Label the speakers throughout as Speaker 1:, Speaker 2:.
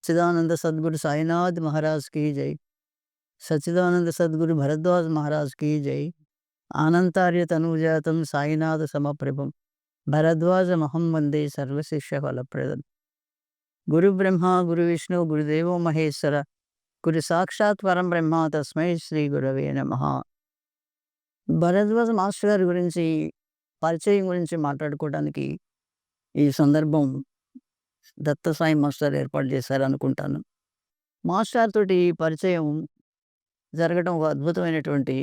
Speaker 1: सच्चिदानंद सद्गुरु साईनाथ महाराज की जय। सच्चिदानंद सद्गुरु भरद्वाज महाराज की जय। आनंतार्य तनुजातं साईनाथ समप्रभम भरद्वाज महं वंदे सर्वशिष्य फलप्रदम। गुरु ब्रह्मा गुरु विष्णु गुरुदेवो महेश्वर गुरु साक्षात् परम ब्रह्మ तस्मै శ్రీ గురవే నమః। భరద్వాజ మాస్టర్ గారి గురించి పరిచయం గురించి మాట్లాడుకోవడానికి ఈ సందర్భం దత్త సాయి మాస్టర్ ఏర్పాటు చేశారనుకుంటాను. మాస్టర్ తోటి పరిచయం జరగడం ఒక అద్భుతమైనటువంటి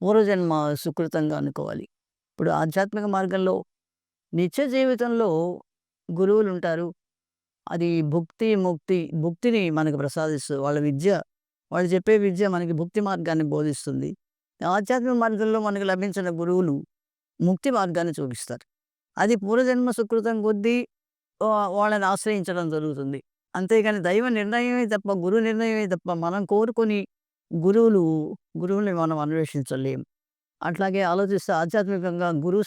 Speaker 1: పూర్వజన్మ సుకృతంగా అనుకోవాలి. ఇప్పుడు ఆధ్యాత్మిక మార్గంలో నిత్య జీవితంలో గురువులుంటారు. అది భుక్తి, ముక్తి, భుక్తిని మనకు ప్రసాదిస్తూ వాళ్ళ విద్య, వాళ్ళు చెప్పే విద్య మనకి భుక్తి మార్గాన్ని బోధిస్తుంది. ఆధ్యాత్మిక మార్గంలో మనకు లభించిన గురువులు ముక్తి మార్గాన్ని చూపిస్తారు. అది పూర్వజన్మ సుకృతం కొద్దీ వాళ్ళని ఆశ్రయించడం జరుగుతుంది. అంతేగాని దైవ నిర్ణయమే తప్ప, గురు నిర్ణయమే తప్ప మనం కోరుకొని గురువుల్ని మనం అన్వేషించలేం. అట్లాగే ఆలోచిస్తే ఆధ్యాత్మికంగా గురు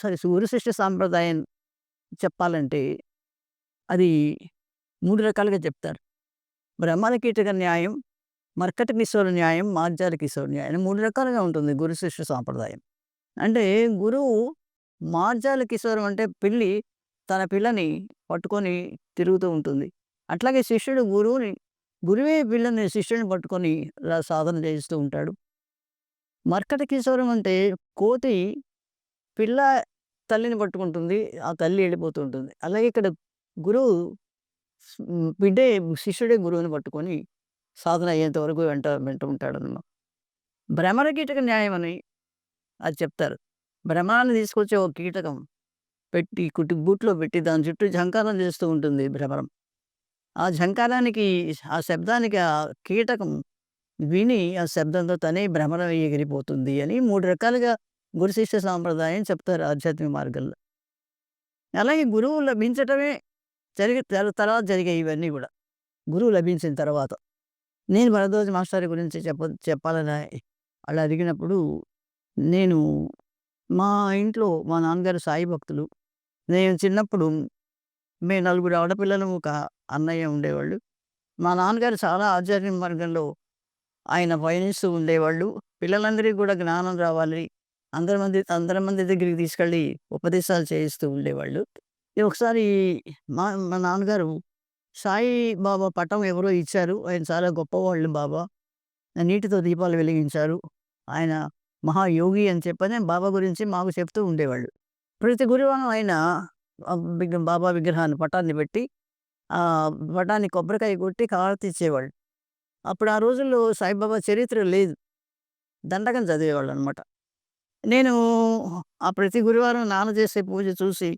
Speaker 1: శిష్య సాంప్రదాయం చెప్పాలంటే అది 3 రకాలుగా చెప్తారు. బ్రహ్మణ కీటక న్యాయం, మర్కట కిశోర న్యాయం, మార్జాల కిశోర న్యాయం 3 రకాలుగా ఉంటుంది గురు శిష్య సాంప్రదాయం. అంటే గురువు మార్జాల కిశోరం అంటే పిల్లి తన పిల్లని పట్టుకొని తిరుగుతూ ఉంటుంది. అట్లాగే శిష్యుడు గురువే పిల్లని శిష్యుడిని పట్టుకొని సాధన చేయిస్తూ ఉంటాడు. మర్కట కిశోరం అంటే కోతి పిల్ల తల్లిని పట్టుకుంటుంది. ఆ తల్లి వెళ్ళిపోతూ ఉంటుంది. అలాగే ఇక్కడ గురువు బిడ్డే శిష్యుడే గురువుని పట్టుకొని సాధన అయ్యేంత వరకు వెంట వెంట ఉంటాడన్నమాట. భ్రమర కీటక న్యాయం అని అది చెప్తారు. భ్రమరాన్ని తీసుకొచ్చి ఒక కీటకం పెట్టి గూట్లో పెట్టి దాని చుట్టూ ఝంకారం చేస్తూ ఉంటుంది భ్రమరం. ఆ ఝంకారానికి, ఆ శబ్దానికి ఆ కీటకం విని ఆ శబ్దంతో తనే భ్రమరం ఎగిరిపోతుంది అని 3 రకాలుగా గురు శిష్య సాంప్రదాయం చెప్తారు ఆధ్యాత్మిక మార్గంలో. అలాగే గురువు లభించటమే తర్వాత జరిగాయి ఇవన్నీ కూడా. గురువు లభించిన తర్వాత. నేను భరద్వాజ మాస్టర్ గురించి చెప్పాలని అలా అడిగినప్పుడు, నేను మా ఇంట్లో మా నాన్నగారు సాయి భక్తులు. నేను చిన్నప్పుడు మేము 4 ఆడపిల్లలు, ఒక అన్నయ్య ఉండేవాళ్ళు. మా నాన్నగారు చాలా ఆధ్యాత్మిక మార్గంలో ఆయన పయనిస్తూ ఉండేవాళ్ళు. పిల్లలందరికీ కూడా జ్ఞానం రావాలి, అందరి మంది దగ్గరికి తీసుకెళ్ళి ఉపదేశాలు చేయిస్తూ ఉండేవాళ్ళు. ఒకసారి మా మా నాన్నగారు సాయి బాబా పటం ఎవరో ఇచ్చారు. ఆయన చాలా గొప్పవాళ్ళు బాబా. నీటితో దీపాలు వెలిగించారు. ఆయన మహాయోగి అని చెప్పని బాబా గురించి మాకు చెప్తూ ఉండేవాళ్ళు. ప్రతి గురువారం ఆయన బాబా విగ్రహాన్ని, పటాన్ని పెట్టి ఆ పటాన్ని కొబ్బరికాయ కొట్టి హారతి ఇచ్చేవాళ్ళు. అప్పుడు ఆ రోజుల్లో సాయిబాబా చరిత్ర లేదు. దండకం చదివేవాళ్ళనమాట. నేను ఆ ప్రతి గురువారం నాన్న చేసే పూజ చూసి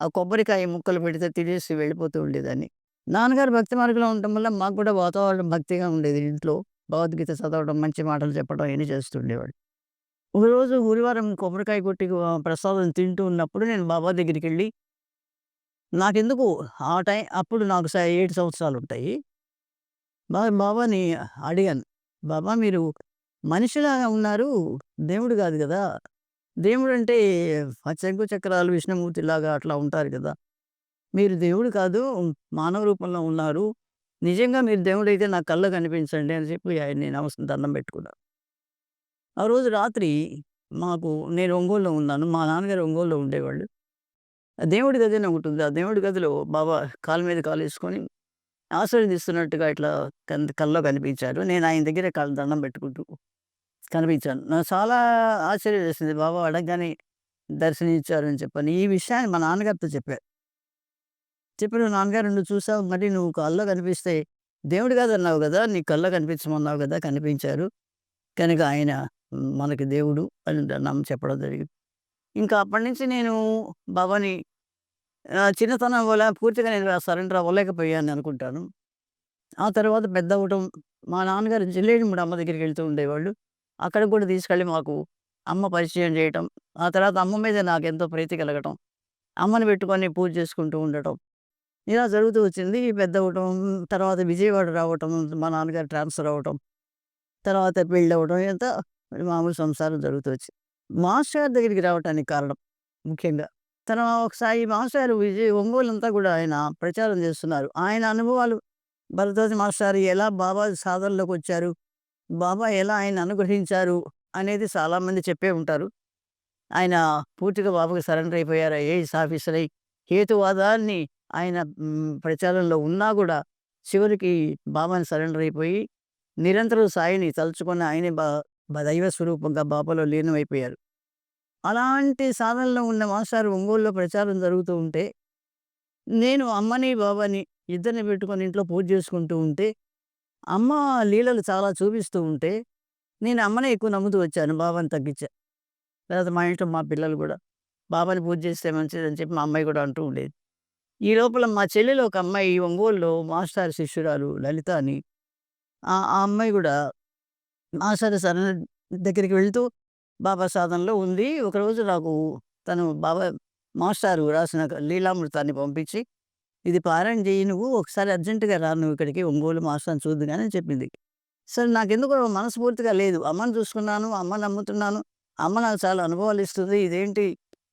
Speaker 1: ఆ కొబ్బరికాయ ముక్కలు పెడితే తినేసి వెళ్ళిపోతూ ఉండేదాన్ని. నాన్నగారు భక్తి మార్గంలో ఉండటం వల్ల మాకు కూడా వాతావరణం భక్తిగా ఉండేది ఇంట్లో. భగవద్గీత చదవడం, మంచి మాటలు చెప్పడం ఇవన్నీ చేస్తుండేవాడు. ఒకరోజు గురువారం కొబ్బరికాయ కొట్టి ప్రసాదం తింటూ ఉన్నప్పుడు నేను బాబా దగ్గరికెళ్ళి, నాకెందుకు అప్పుడు నాకు 7 సంవత్సరాలుంటాయి. బాబాని అడిగాను. బాబా మీరు మనిషిలాగా ఉన్నారు, దేవుడు కాదు కదా! దేవుడంటే ఆ శంకు చక్రాలు విష్ణుమూర్తిలాగా అట్లా ఉంటారు కదా! మీరు దేవుడు కాదు, మానవ రూపంలో ఉన్నారు. నిజంగా మీరు దేవుడైతే నా కళ్ళకి కనిపించండి అని చెప్పి ఆయన్ని దండం పెట్టుకున్నాను. ఆ రోజు రాత్రి నేను ఒంగోలులో ఉన్నాను. మా నాన్నగారు ఒంగోలులో ఉండేవాళ్ళు. ఆ దేవుడి గది అని ఒకటుంది. ఆ దేవుడి గదిలో బాబా కాలు మీద కాలేసుకొని ఆశీర్వదిస్తున్నట్టుగా ఇట్లా కల్లో కనిపించారు. నేను ఆయన దగ్గర దండం పెట్టుకుంటూ కనిపించాను. నాకు చాలా ఆశ్చర్యం వేసింది. బాబా అడగగానే దర్శనమిచ్చారని చెప్పని. ఈ విషయాన్ని మా నాన్నగారితో చెప్పారు. చెప్పిన నాన్నగారు, నువ్వు చూసావు, మరి నువ్వు కల్లో కనిపిస్తే దేవుడు కాదన్నావు కదా! నీ కల్లో కనిపించమన్నావు కదా! కనిపించారు. కనుక ఆయన మనకి దేవుడు అని చెప్పడం జరిగింది. ఇంకా అప్పటినుంచి నేను బాబాని చిన్నతనం వల్ల పూర్తిగా నేను సరెండర్ అవ్వలేకపోయాను అనుకుంటాను. ఆ తర్వాత పెద్దవ్వటం, మా నాన్నగారు జిల్లేడుమూడి అమ్మ దగ్గరికి వెళ్తూ ఉండేవాళ్ళు. అక్కడికి కూడా తీసుకెళ్ళి మాకు అమ్మ పరిచయం చేయటం. ఆ తర్వాత అమ్మ మీద నాకెంతో ప్రీతి కలగటం. అమ్మని పెట్టుకొని పూజ చేసుకుంటూ ఉండటం. ఇలా జరుగుతూ వచ్చింది. పెద్దవ్వటం, తర్వాత విజయవాడ రావటం, మా నాన్నగారు ట్రాన్స్‌ఫర్ అవ్వటం, తర్వాత పెళ్ళవ్వడం, ఇదంతా మామూలు సంసారం జరుగుతూ వచ్చింది. మాస్టర్ గారి దగ్గరికి రావటానికి కారణం ముఖ్యంగా, ఒకసారి మాస్టర్ గారు ఒంగోలంతా కూడా ఆయన ప్రచారం చేస్తున్నారు. ఆయన అనుభవాలు భరద్వాజ మాస్టారు ఎలా బాబా సాధనలోకొచ్చారు, బాబా ఎలా ఆయన్ని అనుగ్రహించారు అనేది చాలామంది చెప్పే ఉంటారు. ఆయన పూర్తిగా బాబాకి సరెండర్ అయిపోయారు. ఐఏఎస్ ఆఫీసర్ అయి హేతువాదాన్ని ఆయన ప్రచారంలో ఉన్నా గూడా చివరికి బాబాని సరెండర్ అయిపోయి నిరంతరం సాయిని తలుచుకొని ఆయనే దైవ స్వరూపంగా బాబాలో లీనమైపోయారు. అలాంటి సాధనలో ఉన్న మాస్టారు ఒంగోలులో ప్రచారం జరుగుతూ ఉంటే, నేను అమ్మని, బాబాని ఇద్దరిని పెట్టుకొని ఇంట్లో పూజ చేసుకుంటూ ఉంటే, అమ్మ లీలలు చాలా చూపిస్తూ ఉంటే, నేను అమ్మనే ఎక్కువ నమ్ముతూ వచ్చాను. బాబాని తగ్గించా. తర్వాత మా ఇంట్లో మా పిల్లలు గూడా, బాబాని పూజ చేస్తే మంచిదని చెప్పి మా అమ్మాయి గూడా అంటూ ఉండేది. ఈ లోపల మా చెల్లెలు ఒక అమ్మాయి ఒంగోలులో మాస్టారు శిష్యురాలు లలిత అని. ఆ అమ్మాయి గూడా మాస్టారు దగ్గరికి వెళ్తూ బాబా సాధనలో ఉంది. ఒకరోజు నాకు తను బాబా మాస్టారు రాసిన లీలామృతాన్ని పంపించి, "ఇది పారాయణ చెయ్యి నువ్వు. ఒకసారి అర్జెంట్‌గా రా నువ్వు ఇక్కడికి ఒంగోలు మాస్టర్‌ని చూద్దు గాని" అని చెప్పింది. సరే నాకెందుకో మనస్ఫూర్తిగా లేదు. అమ్మని చూసుకున్నాను, అమ్మని నమ్ముతున్నాను. అమ్మ నాకు చాలా అనుభవాలు ఇస్తుంది. ఇదేంటి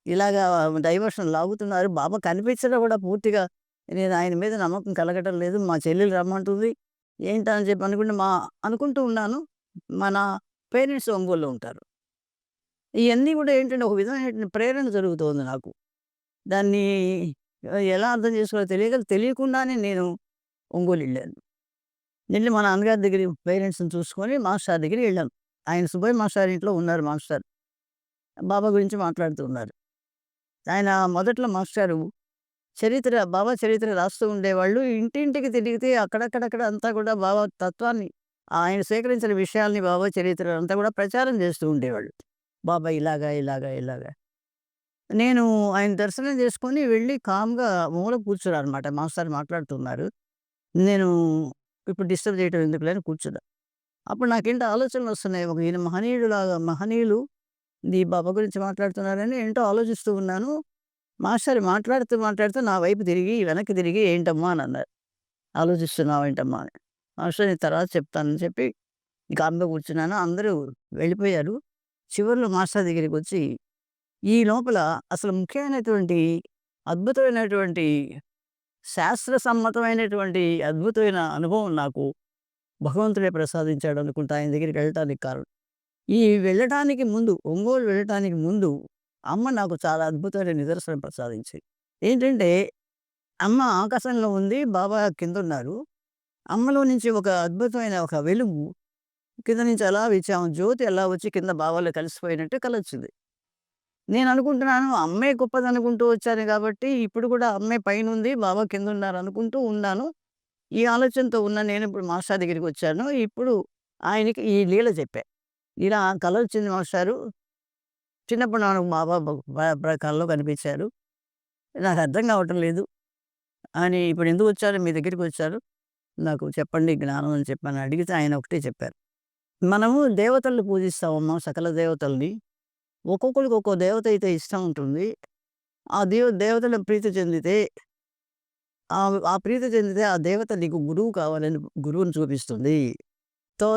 Speaker 1: ఇలాగా డైవర్షన్ లాగుతున్నారు. బాబా కనిపించినా కూడా పూర్తిగా నేను ఆయన మీద నమ్మకం కలగటం లేదు. మా చెల్లెలు రమ్మంటుంది. ఏంటా అని చెప్పి అనుకుంటూ ఉన్నాను. మన పేరెంట్స్ ఒంగోలులో ఉంటారు. ఇయన్నీ గూడా ఏంటంటే, ఒక విధమైనటువంటి ప్రేరణ జరుగుతోంది నాకు. దాన్ని ఎలా అర్థం చేసుకోవాలో తెలియక తెలియకుండానే నేను ఒంగోలెళ్ళాను. ఎళ్లి మా నాన్నగారి దగ్గర పేరెంట్స్‌ని చూసుకొని మాస్టారు దగ్గరికెళ్ళాను. ఆయన సుబ్బయ్య మాస్టారు ఇంట్లో ఉన్నారు మాస్టారు. బాబా గురించి మాట్లాడుతూ ఉన్నారు. ఆయన మొదట్లో మాస్టారు బాబా చరిత్ర రాస్తూ ఉండేవాళ్ళు. ఇంటింటికి తిరిగితే అక్కడక్కడక్కడ అంతా కూడా బాబా తత్వాన్ని, ఆయన స్వీకరించిన విషయాల్ని, బాబా చరిత్ర అంతా కూడా ప్రచారం చేస్తూ ఉండేవాళ్ళు. బాబా ఇలాగా, ఇలాగా, ఇలాగా. నేను ఆయన దర్శనం చేసుకొని వెళ్ళి కామ్‌గా మూల కూర్చున్నాననమాట. మాస్టారు మాట్లాడుతున్నారు. నేను ఇప్పుడు డిస్టర్బ్ చేయటం ఎందుకులే అని కూర్చున్నా. అప్పుడు నాకేంటో ఆలోచనలొస్తున్నాయి. ఈయన మహనీయులు ఈ బాబా గురించి మాట్లాడుతున్నారని ఏంటో ఆలోచిస్తూ ఉన్నాను. మాస్టారు మాట్లాడుతూ, మాట్లాడుతూ నా వైపు తిరిగి, వెనక్కి తిరిగి "ఏంటమ్మా" అనన్నారు. "ఆలోచిస్తున్నావేంటమ్మా" అని. మాస్టారు నేను తర్వాత చెప్తానని చెప్పి కామ్‌గా కూర్చున్నాను. అందరూ వెళ్ళిపోయారు. చివర్లో మాస్టారు దగ్గరికొచ్చి ఈ లోపల అసలు ముఖ్యమైనటువంటి, అద్భుతమైనటువంటి, శాస్త్ర సమ్మతమైనటువంటి అద్భుతమైన అనుభవం నాకు భగవంతుడే ప్రసాదించాడనుకుంటా ఆయన దగ్గరికి వెళ్ళటానికి కారణం. వెళ్ళటానికి ముందు, ఒంగోలు వెళ్ళటానికి ముందు అమ్మ నాకు చాలా అద్భుతమైన నిదర్శనం ప్రసాదించింది. ఏంటంటే, అమ్మ ఆకాశంలో ఉంది. బాబా కిందున్నారు. అమ్మలో నుంచి ఒక అద్భుతమైన ఒక వెలుగు కింద నుంచి అలా జ్యోతి అలా వచ్చి కింద బాబాలో కలిసిపోయినట్టు కలొచ్చింది. నేననుకుంటున్నాను అమ్మే గొప్పదనుకుంటూ వచ్చాను గాబట్టి, ఇప్పుడు కూడా అమ్మే పైనుంది, బాబా కిందున్నారనుకుంటూ ఉన్నాను. ఈ ఆలోచనతో ఉన్న నేనిప్పుడు మాస్టారు దగ్గరికొచ్చాను. ఇప్పుడు ఆయనకి ఈ లీల చెప్పా. ఇలా కలొచ్చింది మాస్టారు. చిన్నప్పుడు నాకు బాబా బ బ కలలో కనిపించారు. నాకర్థం కావటం లేదు అని ఇప్పుడెందుకొచ్చాను మీ దగ్గరికొచ్చాను. నాకు చెప్పండి జ్ఞానం అని చెప్పని అడిగితే ఆయన ఒకటే చెప్పారు. మనము దేవతల్ని పూజిస్తామమ్మా సకల దేవతల్ని. ఒక్కొక్కళ్ళకి ఒక్కో దేవత అయితే ఇష్టం ఉంటుంది. ఆ దేవతలకు ప్రీతి చెందితే ఆ ప్రీతి చెందితే ఆ దేవత నీకు గురువు కావాలని గురువుని చూపిస్తుంది. తో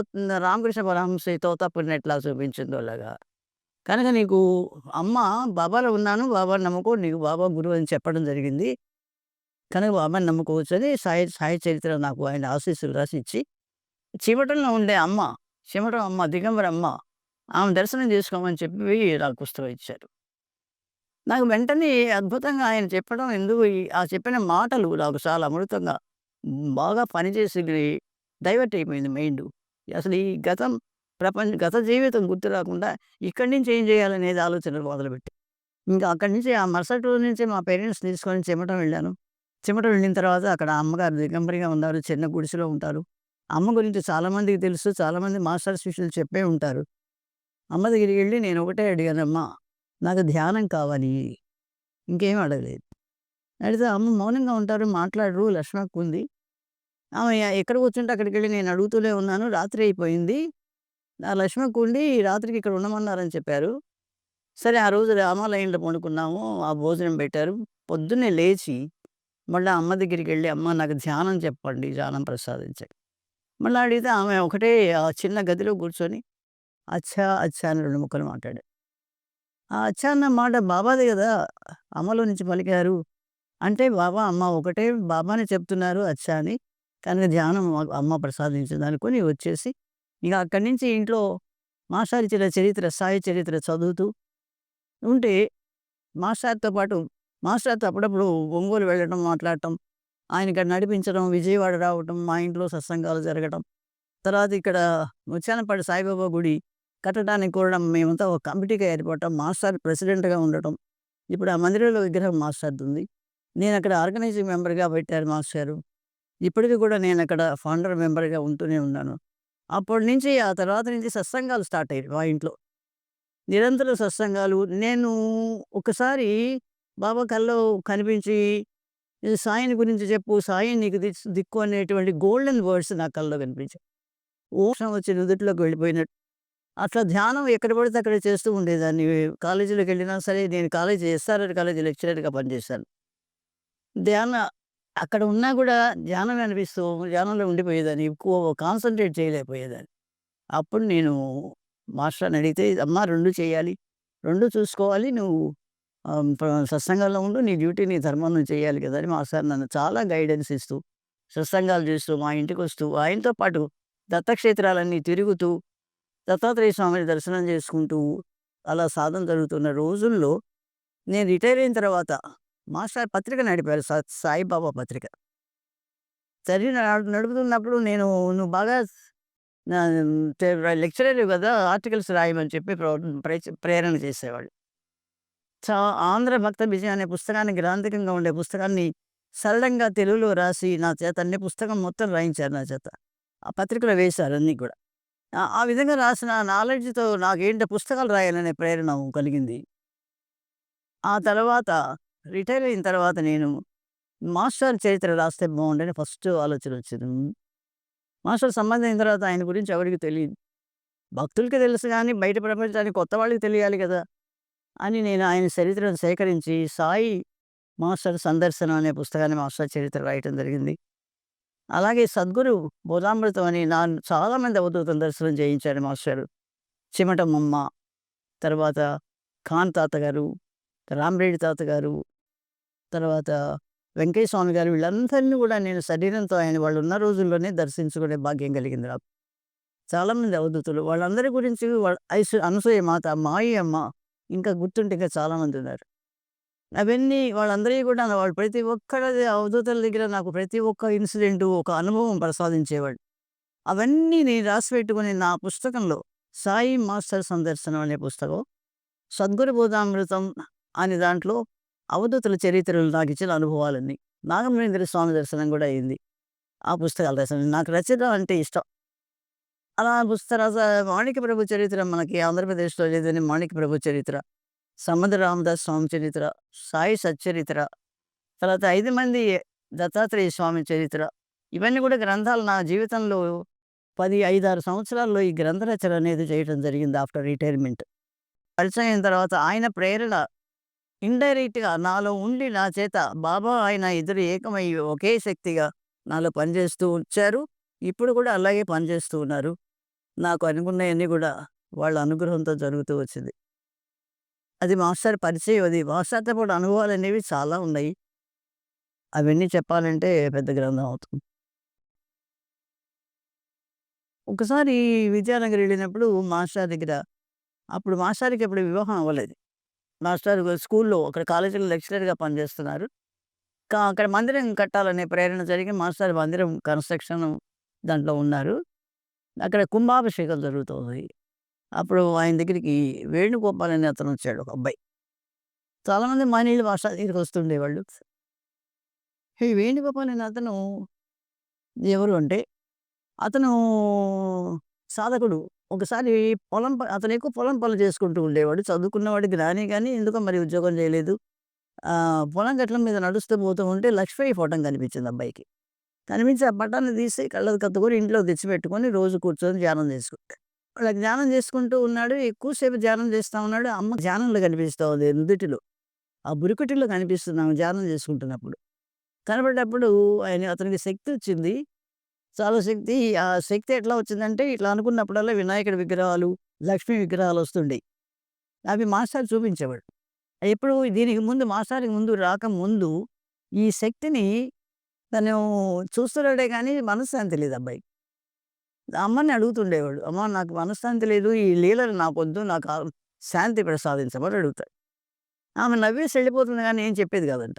Speaker 1: రామకృష్ణ పరమహంస తోతాపురిని ఎట్లా చూపించిందో అలాగా. కనుక నీకు అమ్మ బాబాలో ఉన్నాను. బాబాని నమ్ముకో. నీకు బాబా గురువు అని చెప్పడం జరిగింది. కనుక బాబాని నమ్ముకోవచ్చని సాయి సాయి చరిత్ర నాకు ఆయన ఆశీస్సులు రాసిచ్చి, చివటంలో ఉండే అమ్మ, చివటం అమ్మ, దిగంబర అమ్మ, ఆమె దర్శనం చేసుకోమని చెప్పి నాకు పుస్తకం ఇచ్చారు. నాకు వెంటనే అద్భుతంగా ఆయన చెప్పడం ఎందుకు ఆ చెప్పిన మాటలు నాకు చాలా అమృతంగా బాగా పనిచేసి డైవర్ట్ అయిపోయింది మైండు. అసలు ఈ గత జీవితం గుర్తు రాకుండా ఇక్కడి నుంచి ఏం చేయాలనేది ఆలోచనలు మొదలుపెట్టా. ఇంకా అక్కడి నుంచి ఆ మరుసటి రోజు నుంచి మా పేరెంట్స్‌ని తీసుకొని చెమటం వెళ్ళాను. చెమటం వెళ్ళిన తర్వాత అక్కడ అమ్మగారు దిగంబరిగా ఉన్నారు. చిన్న గుడిసెలో ఉంటారు. అమ్మ గురించి చాలామందికి తెలుసు. చాలామంది మాస్టర్ శిష్యులు చెప్పే ఉంటారు. అమ్మ దగ్గరికెళ్ళి నేను ఒకటే అడిగానమ్మా, నాకు ధ్యానం కావాలి. ఇంకేమి అడగలేదు. అడిగితే అమ్మ మౌనంగా ఉంటారు. మాట్లాడరు. లక్ష్మక్కుంది. ఆమె ఎక్కడ కూర్చుంటే అక్కడికెళ్ళి నేను అడుగుతూనే ఉన్నాను. రాత్రి అయిపోయింది. ఆ లక్ష్మక్క ఉండి రాత్రికి ఇక్కడ ఉండమన్నారని చెప్పారు. సరే ఆ రోజు రామాలయంలో పడుకున్నాము. ఆ భోజనం పెట్టారు. పొద్దున్నే లేచి మళ్ళా అమ్మ దగ్గరికెళ్ళి అమ్మ నాకు ధ్యానం చెప్పండి. ధ్యానం ప్రసాదించండి. మళ్ళా అడిగితే ఆమె ఒకటే ఆ చిన్న గదిలో కూర్చొని అచ్చా! అచ్చా! అని 2 ముక్కలు మాట్లాడారు. ఆ అచ్చా అన్న మాట బాబాదే గదా! అమ్మలో నుంచి పలికారు. అంటే బాబా, అమ్మ ఒకటే బాబానే చెప్తున్నారు అచ్చా అని. కనుక ధ్యానం మాకు అమ్మ ప్రసాదించిందనుకోని వచ్చేసి, ఇక అక్కడి నుంచి ఇంట్లో మాస్టారిచ్చిన చరిత్ర, సాయి చరిత్ర చదువుతూ ఉంటే, మాస్టారుతో పాటు మాస్టారుతో అప్పుడప్పుడు ఒంగోలు వెళ్ళటం, మాట్లాడటం, ఆయనక్కడ నడిపించడం, విజయవాడ రావటం, మా ఇంట్లో సత్సంగాలు జరగటం. తర్వాత ఇక్కడ ముత్యానపల్లి సాయిబాబా గుడి కట్టడానికి కూడా మేమంతా ఒక కమిటీగా ఏర్పడటం, మాస్టారు ప్రెసిడెంట్‌గా ఉండటం. ఇప్పుడు ఆ మందిరంలో విగ్రహం మాస్టారుది. నేనక్కడ ఆర్గనైజింగ్ మెంబర్‌గా పెట్టారు మాస్టారు. ఇప్పటికి కూడా నేనక్కడ ఫౌండర్ మెంబర్‌గా ఉంటూనే ఉన్నాను. అప్పటినుంచి ఆ తర్వాత నుంచి సత్సంగాలు స్టార్ట్ అయ్యాయి మా ఇంట్లో. నిరంతర సత్సంగాలు. నేను ఒకసారి బాబా కల్లో కనిపించి, "ఈ సాయిని గురించి చెప్పు, సాయి నీకు దిక్కు" అనేటువంటి గోల్డెన్ వర్డ్స్ నా కల్లో కనిపించాయి. మోక్షం వచ్చి నుదుటిలోకి వెళ్ళిపోయినట్టు. అట్లా ధ్యానం ఎక్కడ పడితే అక్కడ చేస్తూ ఉండేదాన్ని. కాలేజీలోకెళ్ళినా సరే, నేను కాలేజీ ఎస్ఆర్ఆర్ కాలేజీ లెక్చరర్‌గా పనిచేశాను. ధ్యాన అక్కడ ఉన్నా గూడా ధ్యానమే అనిపిస్తూ ధ్యానంలో ఉండిపోయేదాన్ని. ఎక్కువ కాన్సంట్రేట్ చేయలేకపోయేదాన్ని. అప్పుడు నేను మాస్టర్‌ని అడిగితే, "అమ్మా 2 చేయాలి. 2 చూసుకోవాలి. నువ్వు సత్సంగంలో ఉండు. నీ డ్యూటీ, నీ ధర్మం నువ్వు చేయాలి కదా!" అని మాస్టర్ నన్ను చాలా గైడెన్స్ ఇస్తూ, సత్సంగాలు చేస్తూ, మా ఇంటికొస్తూ, ఆయనతో పాటు దత్తక్షేత్రాలన్నీ తిరుగుతూ, దత్తాత్రేయ స్వామిని దర్శనం చేసుకుంటూ, అలా సాధన జరుగుతున్న రోజుల్లో నేను రిటైర్ అయిన తర్వాత మాస్టర్ పత్రిక నడిపారు. సాయిబాబా పత్రిక. చదివి నడుపుతున్నప్పుడు నేను, "నువ్వు బాగా నా తె లెక్చరర్‌వి కదా! ఆర్టికల్స్ రాయమని" చెప్పి ప్రేరణ చేసేవాళ్ళు. చా 'ఆంధ్ర భక్త విజయం' అనే పుస్తకాన్ని, గ్రాంథికంగా ఉండే పుస్తకాన్ని సరళంగా తెలుగులో రాసి నా చేత అన్ని పుస్తకం మొత్తం రాయించారు నా చేత. ఆ పత్రికలో వేశారు అన్నీ కూడా. ఆ విధంగా రాసిన నాలెడ్జ్‌తో నాకేంటో పుస్తకాలు రాయాలనే ప్రేరణ కలిగింది. ఆ తర్వాత రిటైర్ అయిన తర్వాత నేను మాస్టర్ చరిత్ర రాస్తే బావుండని ఫస్ట్ ఆలోచనొచ్చింది. మాస్టర్ సంబంధం అయిన తర్వాత ఆయన గురించి ఎవరికీ తెలీదు. భక్తులకి తెలుసు గానీ, బయట ప్రపంచానికి కొత్త వాళ్ళకి తెలియాలి గదా! అని నేను ఆయన చరిత్రను సేకరించి 'సాయి మాస్టర్ సందర్శనం' అనే పుస్తకాన్ని, మాస్టర్ చరిత్ర రాయటం జరిగింది. అలాగే సద్గురు బోధామృతం అని చాలామంది అవధూతను దర్శనం చేయించారు మాస్టారు. చిమటమమ్మ, తర్వాత ఖాన్ తాతగారు, రామిరెడ్డి తాతగారు, తర్వాత వెంకయ్య స్వామి గారు, వీళ్ళందరిని గూడా నేను శరీరంతో ఆయన వాళ్ళున్న రోజుల్లోనే దర్శించుకునే భాగ్యం కలిగింది నాకు. చాలామంది అవధూతులు. వాళ్ళందరి గురించి అనసూయ మాత, మాయి అమ్మ, ఇంకా గుర్తుంటే ఇంకా చాలామందున్నారు. అవన్నీ వాళ్ళందరియి గూడా వాళ్ళు ప్రతి ఒక్కళ్ళది అవధూతల దగ్గర నాకు ప్రతి ఒక్క ఇన్సిడెంటు, ఒక అనుభవం ప్రసాదించేవాళ్ళు. అవన్నీ నేను రాసిపెట్టుకొని నా పుస్తకంలో 'సాయి మాస్టర్ సందర్శనం' అనే పుస్తకం, 'సద్గురు బోధామృతం' అనే దాంట్లో అవధూతుల చరిత్రలు నాకిచ్చిన అనుభవాలన్నీ. నాగమనేంద్ర స్వామి దర్శనం గూడా అయింది. ఆ పుస్తకాలు రాశాను. నాకు రచన అంటే ఇష్టం. అలా తర్వాత మాణిక్యప్రభు చరిత్ర, మనకి ఆంధ్రప్రదేశ్‌లో లేదని మాణిక్యప్రభు చరిత్ర, సమ్మద రామదాస్ స్వామి చరిత్ర, సాయి సచ్చరిత్ర, తర్వాత 5 మంది దత్తాత్రేయ స్వామి చరిత్ర, ఇవన్నీ కూడా గ్రంథాలు నా జీవితంలో 5, 6 సంవత్సరాల్లో ఈ గ్రంథ రచన అనేది చేయటం జరిగింది ఆఫ్టర్ రిటైర్మెంట్. పరిచయం అయిన తర్వాత ఆయన ప్రేరణ ఇండైరెక్ట్‌గా నాలో ఉండి నా చేత బాబా, ఆయన ఇద్దరు ఏకమై ఒకే శక్తిగా నాలో పనిచేస్తూ వచ్చారు. ఇప్పుడు కూడా అలాగే పనిచేస్తూ ఉన్నారు. నాకు అనుకున్నయన్నీ గూడా వాళ్ళ అనుగ్రహంతో జరుగుతూ వచ్చింది. అది మాస్టర్ పరిచయం అది. మాస్టర్‌తో పాటు అనుభవాలనేవి చాలా ఉన్నాయి. అవన్నీ చెప్పాలంటే పెద్ద గ్రంథం అవుతుంది. ఒకసారి విద్యానగర్ వెళ్ళినప్పుడు మాస్టర్ దగ్గర, అప్పుడు మాస్టర్‌కి అప్పుడు వివాహం అవ్వలేదు. మాస్టర్ స్కూల్‌లో అక్కడ కాలేజీలో లెక్చరర్‌గా పనిచేస్తున్నారు. అక్కడ మందిరం కట్టాలనే ప్రేరణ జరిగి మాస్టర్ మందిరం కన్‌స్ట్రక్షన్ దాంట్లో ఉన్నారు. అక్కడ కుంభాభిషేకం జరుగుతోంది. అప్పుడు ఆయన దగ్గరికి వేణుగోపాల్ అనే అతనొచ్చాడు, ఒక అబ్బాయి. చాలామంది మానీయులు మాస్టర్ దగ్గరికి వస్తుండేవాళ్ళు. ఈ వేణుగోపాల్ అనే అతను ఎవరు అంటే, అతను సాధకుడు. ఒకసారి అతను ఎక్కువ పొలం పనులు చేసుకుంటూ ఉండేవాడు. చదువుకున్నవాడు, జ్ఞాని గాని ఎందుకో మరి ఉద్యోగం చేయలేదు. పొలం గట్ల మీద నడుస్తూ పోతూ ఉంటే లక్ష్మయ్య ఫోటో కనిపించింది అబ్బాయికి. కనిపించి ఆ పటాన్ని తీసి కళ్ళకి కత్తుకొని ఇంట్లో తెచ్చిపెట్టుకొని రోజు కూర్చొని ధ్యానం చేసుకుంటాడు. అలా ధ్యానం చేసుకుంటూ ఉన్నాడు. ఎక్కువసేపు ధ్యానం చేస్తా ఉన్నాడు. అమ్మ ధ్యానంలో కనిపిస్తా ఉంది నుదిటిలో. ఆ బురుకుటిలో కనిపిస్తుంది ఆమె ధ్యానం చేసుకుంటున్నప్పుడు. కనపడ్డప్పుడు అతనికి శక్తొచ్చింది. చాలా శక్తి. ఆ శక్తి ఎట్లా వచ్చిందంటే, ఇట్లా అనుకున్నప్పుడల్లా వినాయకుడి విగ్రహాలు, లక్ష్మీ విగ్రహాలొస్తుండేయి. అవి మాస్టారు చూపించేవాడు. ఎప్పుడు దీనికి ముందు, మాస్టారుకి ముందు రాకముందు ఈ శక్తిని తను చూస్తున్నాడే గానీ మనశ్శాంతి లేదు అబ్బాయికి. అమ్మని అడుగుతుండేవాడు. అమ్మ నాకు మనశ్శాంతి లేదు. ఈ లీలలు నాకొద్దు. నాకు శాంతి ప్రసాదించమని అడుగుతాడు. ఆమె నవ్వేసి వెళ్ళిపోతుంది గానీ ఏం చెప్పేది కాదంట.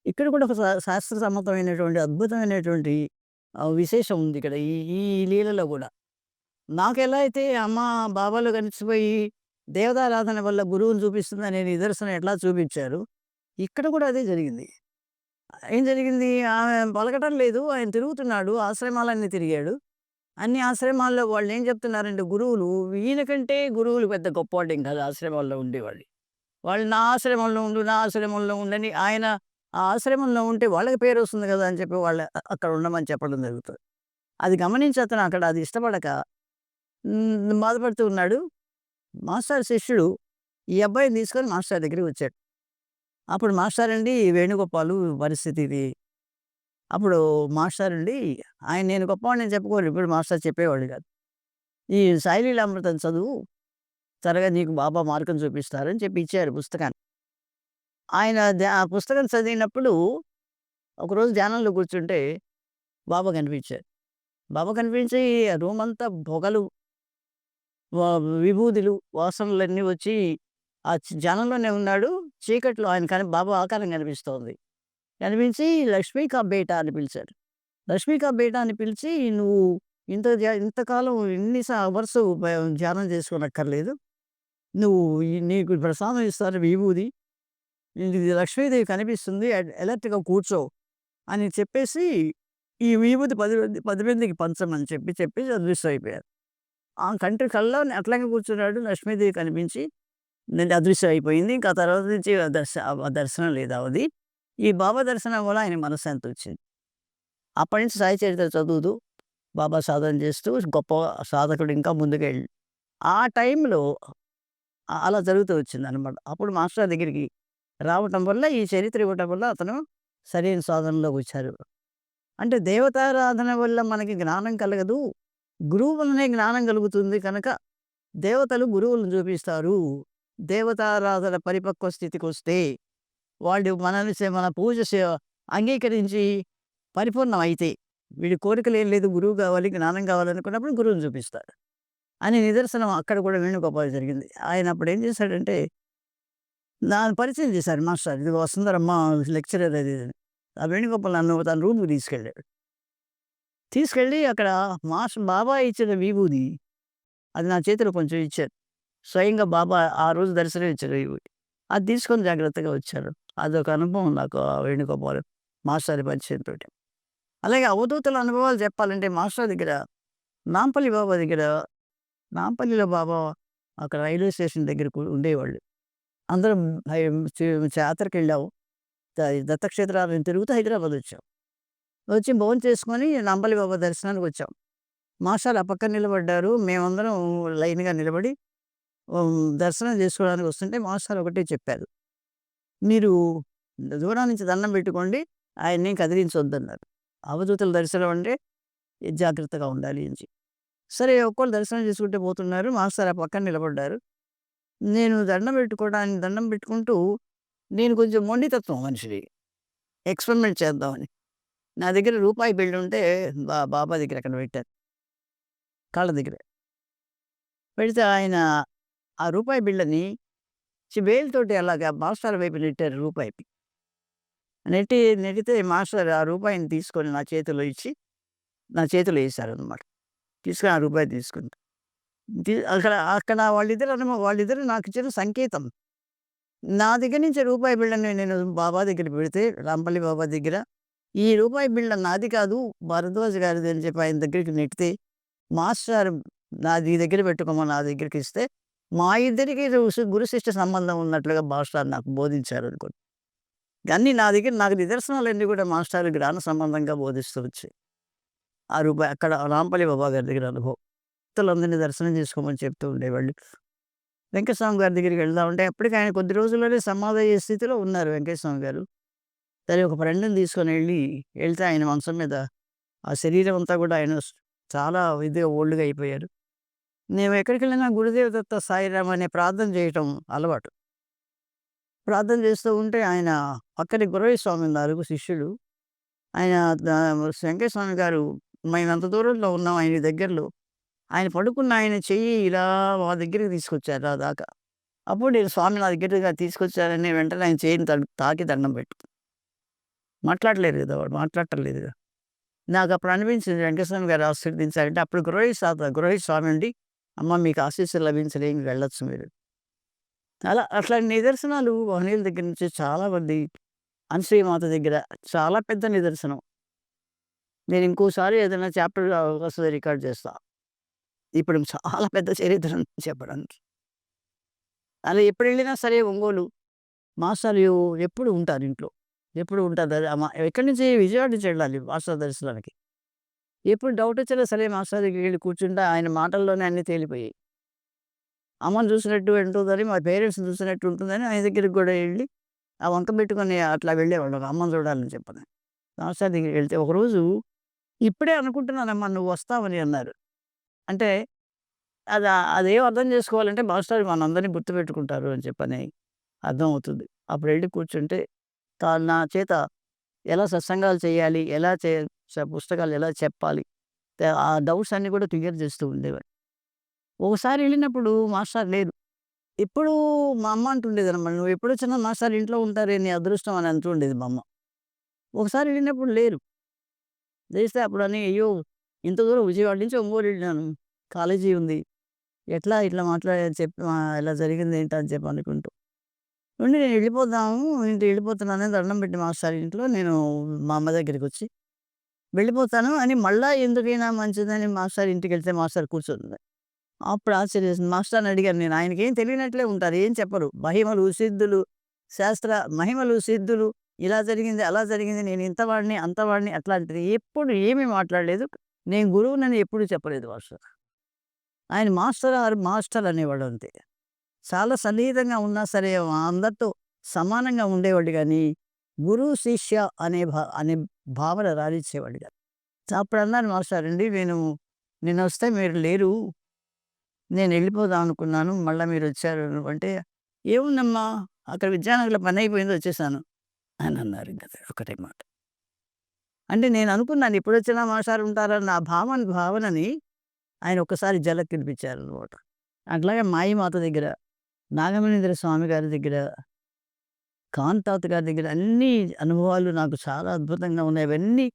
Speaker 1: ఇక్కడ కూడా ఒక శాస్త్ర సమ్మతమైనటువంటి అద్భుతమైనటువంటి విశేషం ఉంది ఇక్కడ. ఈ ఈ లీలలో గూడా. నాకెలా అయితే అమ్మ బాబాలో కలిసిపోయి దేవతారాధన వల్ల గురువుని చూపిస్తుందనే నిదర్శనం ఎట్లా చూపించారు, ఇక్కడ కూడా అదే జరిగింది. ఏం జరిగింది? ఆమె పలకటం లేదు. ఆయన తిరుగుతున్నాడు. ఆశ్రమాలన్నీ తిరిగాడు. అన్ని ఆశ్రమాల్లో వాళ్ళేం చెప్తున్నారంటే గురువులు, ఈయనకంటే గురువులు పెద్ద గొప్పోళ్ళేం కాదు ఆశ్రమాల్లో ఉండేవాళ్ళు. వాళ్ళు నా ఆశ్రమంలో ఉండు, నా ఆశ్రమంలో ఉండని ఆయన ఆ ఆశ్రమంలో ఉంటే వాళ్ళకి పేరొస్తుంది గదా! అని చెప్పి అక్కడ ఉండమని చెప్పడం జరుగుతది. అది గమనించి అతను అక్కడ అది ఇష్టపడక బాధపడుతూ ఉన్నాడు. మాస్టర్ శిష్యుడు ఈ అబ్బాయిని తీసుకొని మాస్టర్ దగ్గరికి వచ్చాడు. అప్పుడు మాస్టారండి వేణుగోపాలు పరిస్థితి ఇది. అప్పుడు మాస్టారండి ఆయన నేను గొప్పవాడినని చెప్పుకోరు. ఇప్పుడు మాస్టర్ చెప్పేవాడు కాదు. ఈ సాయిలీలామృతం చదువు త్వరగా నీకు బాబా మార్గం చూపిస్తారని చెప్పి ఇచ్చారు పుస్తకాన్ని. ఆయన ఆ పుస్తకం చదివినప్పుడు ఒకరోజు ధ్యానంలో కూర్చుంటే బాబా కనిపించారు. బాబా కనిపించి ఆ రూమంతా పొగలు, వ విభూదులు, వాసనలన్నీ వచ్చి ఆ ధ్యానంలోనే ఉన్నాడు. చీకట్లో ఆయన బాబా ఆకారం కనిపిస్తోంది. కనిపించి "లక్ష్మీ కా బేటా" అని పిలిచారు. "లక్ష్మీ కా బేటా" అని పిలిచి "నువ్వు ఇంతకాలం ఇన్ని అవర్స్ ధ్యానం చేసుకోనక్కర్లేదు. నువ్వు నీకు ప్రసాదం ఇస్తారు విభూది. ఇది లక్ష్మీదేవి కనిపిస్తుంది. అలర్ట్‌గా కూర్చో" అని చెప్పేసి ఈ విభూది 10 మందికి పంచమని చెప్పి అదృశ్యమైపోయారు. ఆ కళ్ళలో అట్లాగే కూర్చున్నాడు. లక్ష్మీదేవి కనిపించి నేను అదృశ్యం అయిపోయింది. ఇంకా తర్వాత నుంచి ఆ దర్శనం లేదు ఆమెది. ఈ బాబా దర్శనం వల్ల ఆయనకి మనశ్శాంతొచ్చింది. అప్పటి నుంచి సాయి చరిత్ర చదువుతూ, బాబా సాధన చేస్తూ గొప్ప సాధకుడు ఇంకా ముందుకెళ్ళి ఆ టైంలో అలా జరుగుతూ వచ్చిందనమాట. అప్పుడు మాస్టర్ దగ్గరికి రావటం వల్ల ఈ చరిత్ర ఇవ్వటం వల్ల అతను సరైన సాధనలోకొచ్చారు. అంటే దేవతారాధన వల్ల మనకి జ్ఞానం కలగదు. గురువు వల్లనే జ్ఞానం కలుగుతుంది కనుక దేవతలు గురువులను చూపిస్తారు. దేవతారాధన పరిపక్వ స్థితికొస్తే వాళ్ళు మన పూజ అంగీకరించి పరిపూర్ణమైతే వీడి కోరికలేం లేదు గురువు కావాలి, జ్ఞానం కావాలనుకున్నప్పుడు గురువుని చూపిస్తారు. అని నిదర్శనం అక్కడ కూడా వేణుగోపాల్ జరిగింది. ఆయన అప్పుడు ఏం చేశాడంటే పరిచయం చేశారు మాస్టర్. ఇదిగో వసుంధరమ్మ లెక్చరర్ అది ఇది అని. ఆ వేణుగోపాల్ నన్ను తన రూమ్‌కి తీసుకెళ్ళాడు. తీసుకెళ్ళి అక్కడ బాబా ఇచ్చిన విభూది అది నా చేతిలో కొంచెం ఇచ్చారు. స్వయంగా బాబా ఆ రోజు దర్శనం ఇచ్చారు విభూది. అది తీసుకొని జాగ్రత్తగా వచ్చారు. అదొక అనుభవం నాకు ఆ వేణుగోపాల్ మాస్టర్ పరిచయంతోటి. అలాగే అవధూతల అనుభవాలు చెప్పాలంటే మాస్టర్ దగ్గర నాంపల్లి బాబా దగ్గర నాంపల్లిలో బాబా అక్కడ రైల్వే స్టేషన్ దగ్గర ఉండేవాళ్ళు. అందరం జాతరకెళ్ళాము. దత్తక్షేత్రాలను తిరుగుతూ హైదరాబాద్ వచ్చాం. వచ్చి భోంచేసుకొని నాంపల్లి బాబా దర్శనానికి వచ్చాం. మాస్టర్ ఆ పక్కన నిలబడ్డారు. మేమందరం లైన్‌గా నిలబడి దర్శనం చేసుకోవడానికి వస్తుంటే మాస్టర్ ఒకటే చెప్పారు. "మీరు దూరం నుంచి దండం పెట్టుకోండి. ఆయన్నేం కదిలించొద్దన్నారు. అవధూతల దర్శనం అంటే జాగ్రత్తగా ఉండాలి" అని చెప్పి. సరే ఒక్కోళ్ళు దర్శనం చేసుకుంటే పోతున్నారు. మాస్టర్ ఆ పక్కన నిలబడ్డారు. నేను దండం పెట్టుకుంటూ నేను కొంచెం మొండితత్వం మనిషిని. ఎక్స్‌పెరిమెంట్ చేద్దామని. నా దగ్గర రూపాయి బిళ్ళ ఉంటే బాబా దగ్గర అక్కడ పెట్టాను. కాళ్ళ దగ్గర. పెడితే ఆయన ఆ రూపాయి బిళ్ళని వేలుతోటి అలాగా మాస్టర్ వైపు నెట్టారు రూపాయికి. నెట్టితే మాస్టర్ ఆ రూపాయిని తీసుకొని నా చేతిలో ఇచ్చి, నా చేతిలో ఏశారనమాట. తీసుకొని ఆ రూపాయి తీసుకుంది. అక్కడ అక్కడ వాళ్ళిద్దరు నాకిచ్చిన సంకేతం. నా దగ్గర నుంచి రూపాయి బిళ్ళని నేను బాబా దగ్గర పెడితే, రాంపల్లి బాబా దగ్గర, ఈ రూపాయి బిళ్ళ నాది కాదు భరద్వాజ్ గారిది అని చెప్పి ఆయన దగ్గరికి నెట్టితే, మాస్టర్ నీ దగ్గర పెట్టుకోమని నా దగ్గరికిస్తే, మా ఇద్దరికి గురు శిష్య సంబంధం ఉన్నట్లుగా మాస్టర్ నాకు బోధించారనుకోండి. అన్నీ నాకు నిదర్శనాలన్నీ కూడా మాస్టర్ జ్ఞాన సంబంధంగా బోధిస్తూ వచ్చాయి. ఆ రూపాయి అక్కడ రాంపల్లి బాబా గారి దగ్గర అనుభవం. భక్తులందరిని దర్శనం చేసుకోమని చెప్తూ ఉండేవాళ్ళు. వెంకటస్వామి గారి దగ్గరికి వెళ్దామంటే అప్పటికి ఆయన కొద్ది రోజుల్లోనే సమాధయ్యే స్థితిలో ఉన్నారు వెంకటస్వామి గారు. సరే ఒక ఫ్రెండ్‌ని తీసుకొని వెళ్తే ఆయన మంచం మీద ఆ శరీరం అంతా కూడా ఆయన చాలా ఇదిగా ఓల్డ్‌గా అయిపోయారు. మేము ఎక్కడికెళ్ళినా గురుదేవ దత్త సాయిరామ్ అనే ప్రార్థన చేయటం అలవాటు. ప్రార్థన చేస్తూ ఉంటే ఆయన పక్కనే గురవయ్య స్వామి ఉన్నారు శిష్యుడు. ఆయన వెంకటేశ్వర స్వామి గారు మేమంత దూరంలో ఉన్నాం ఆయన దగ్గరలో. ఆయన పడుకున్న ఆయన చెయ్యి ఇలా మా దగ్గరికి తీసుకొచ్చారు నా దాకా. అప్పుడు నేను స్వామి నా దగ్గరగా తీసుకొచ్చారని వెంటనే ఆయన చెయ్యిని తాకి దండం మాట్లాడలేరు గదా! వాడు మాట్లాడటం లేదుగా. నాకప్పుడు అనిపించింది వెంకటస్వామి గారు ఆశీర్వదించారంటే అప్పుడు గురవయ్య స్వామి అండి, అమ్మ మీకు ఆశీస్సులు లభించినయి వెళ్ళొచ్చు మీరు. అట్లాంటి నిదర్శనాలు మహనీయుల దగ్గర నుంచి చాలా మంది అనసూయమాత దగ్గర చాలా పెద్ద నిదర్శనం. నేను ఇంకోసారి ఏదైనా చాప్టర్ వస్తది రికార్డ్ చేస్తా. ఇప్పుడు చాలా పెద్ద చరిత్ర ఉంది చెప్పడానికి. అలా ఎప్పుడెళ్ళినా సరే ఒంగోలు మాస్టారు ఎప్పుడు ఉంటారు ఇంట్లో. ఎప్పుడు ఉంటారు. ఎక్కడి నుంచి విజయవాడ నుంచి వెళ్ళాలి మాస్టర్ దర్శనానికి. ఎప్పుడు డౌటొచ్చినా సరే మాస్టర్ దగ్గరికెళ్ళి కూర్చుంటే ఆయన మాటల్లోనే అన్నీ తేలిపోయాయి. అమ్మని చూసినట్టు ఉంటుందని, మా పేరెంట్స్‌ని చూసినట్టు ఉంటుందని ఆయన దగ్గరికి గూడా ఎళ్లి, ఆ వంక పెట్టుకొని అట్లా వెళ్ళేవాళ్ళం అమ్మని చూడాలని చెప్పని. మాస్టర్ దగ్గరికెళ్తే ఒకరోజు ఇప్పుడే అనుకుంటున్నానమ్మా నువ్వు వస్తావని అన్నారు. అంటే అదేం అర్థం చేసుకోవాలంటే మాస్టర్ మనందరిని గుర్తుపెట్టుకుంటారు అని చెప్పని అర్థమవుతుంది. అప్పుడెళ్లి కూర్చుంటే నా చేత ఎలా సత్సంగాలు చేయాలి, ఎలా పుస్తకాలు ఎలా చెప్పాలి, ఆ డౌట్స్ అన్నీ కూడా క్లియర్ చేస్తూ ఉండేవారు. ఒకసారి ఎళ్ళినప్పుడు మాస్టర్ లేరు. ఎప్పుడూ మా అమ్మ అంటుండేదనమాట, "నువ్వెప్పుడొచ్చినా మాస్టర్ ఇంట్లో ఉంటారే నీ అదృష్టం" అని అంటూ ఉండేది మా అమ్మ. ఒకసారి ఎళ్ళినప్పుడు లేరు. లేస్తే అప్పుడని అయ్యో! ఇంత దూరం విజయవాడ నుంచి ఒంగోలు ఎళ్ళినాను. కాలేజీ ఉంది. ఎట్లా ఇట్లా మాట్లాడారు చెప్పి ఇలా జరిగింది ఏంటా అని చెప్పి అనుకుంటూ. ఉండి నేను వెళ్ళిపోదాము, వెళ్ళిపోతున్నాను దండం పెట్టి మాస్టర్ ఇంట్లో నేను మా అమ్మ దగ్గరికొచ్చి వెళ్ళిపోతాను అని మళ్ళా ఎందుకైనా మంచిదని మాస్టర్ ఇంటికెళ్తే మాస్టర్ కూర్చుంది. అప్పుడు ఆశ్చర్యేసింది. మాస్టర్‌ని అడిగాను నేను. ఆయనకేం తెలియనట్లే ఉంటారు. ఏం చెప్పరు. మహిమలు, సిద్ధులు, శాస్త్ర మహిమలు, సిద్ధులు ఇలా జరిగింది, అలా జరిగింది. నేను ఇంతవాడిని, అంతవాడిని అట్లాంటిది ఎప్పుడు ఏమీ మాట్లాడలేదు. నేను గురువునని ఎప్పుడు చెప్పలేదు మాస్టర్. ఆయన మాస్టర్ అనేవాడు అంతే. చాలా సన్నిహితంగా ఉన్నా సరే అందరితో సమానంగా ఉండేవాడు గానీ, గురువు, శిష్య అనే భావన రానిచ్చేవాడు కాదు. అప్పుడన్నారు మాస్టర్ అండి నేనొస్తే మీరు లేరు. నేనెళ్ళిపోదాం అనుకున్నాను. మళ్ళా మీరొచ్చారు అంటే, "ఏముందమ్మా అక్కడ విద్యానగర్‌లో పనయిపోయింది వచ్చేసాను" అనన్నారు ఇంక ఒకటే మాట. అంటే నేననుకున్నాను ఎప్పుడొచ్చినా మాస్టారు ఉంటారన్న ఆ భావనని ఆయన ఒక్కసారి ఝలక్కినిపించారనమాట. అట్లాగే మాయిమాత దగ్గర, నాగమణీంద్ర స్వామి గారి దగ్గర, కాంతాత గారి దగ్గర అన్నీ అనుభవాలు నాకు చాలా అద్భుతంగా ఉన్నాయి. అవన్నీ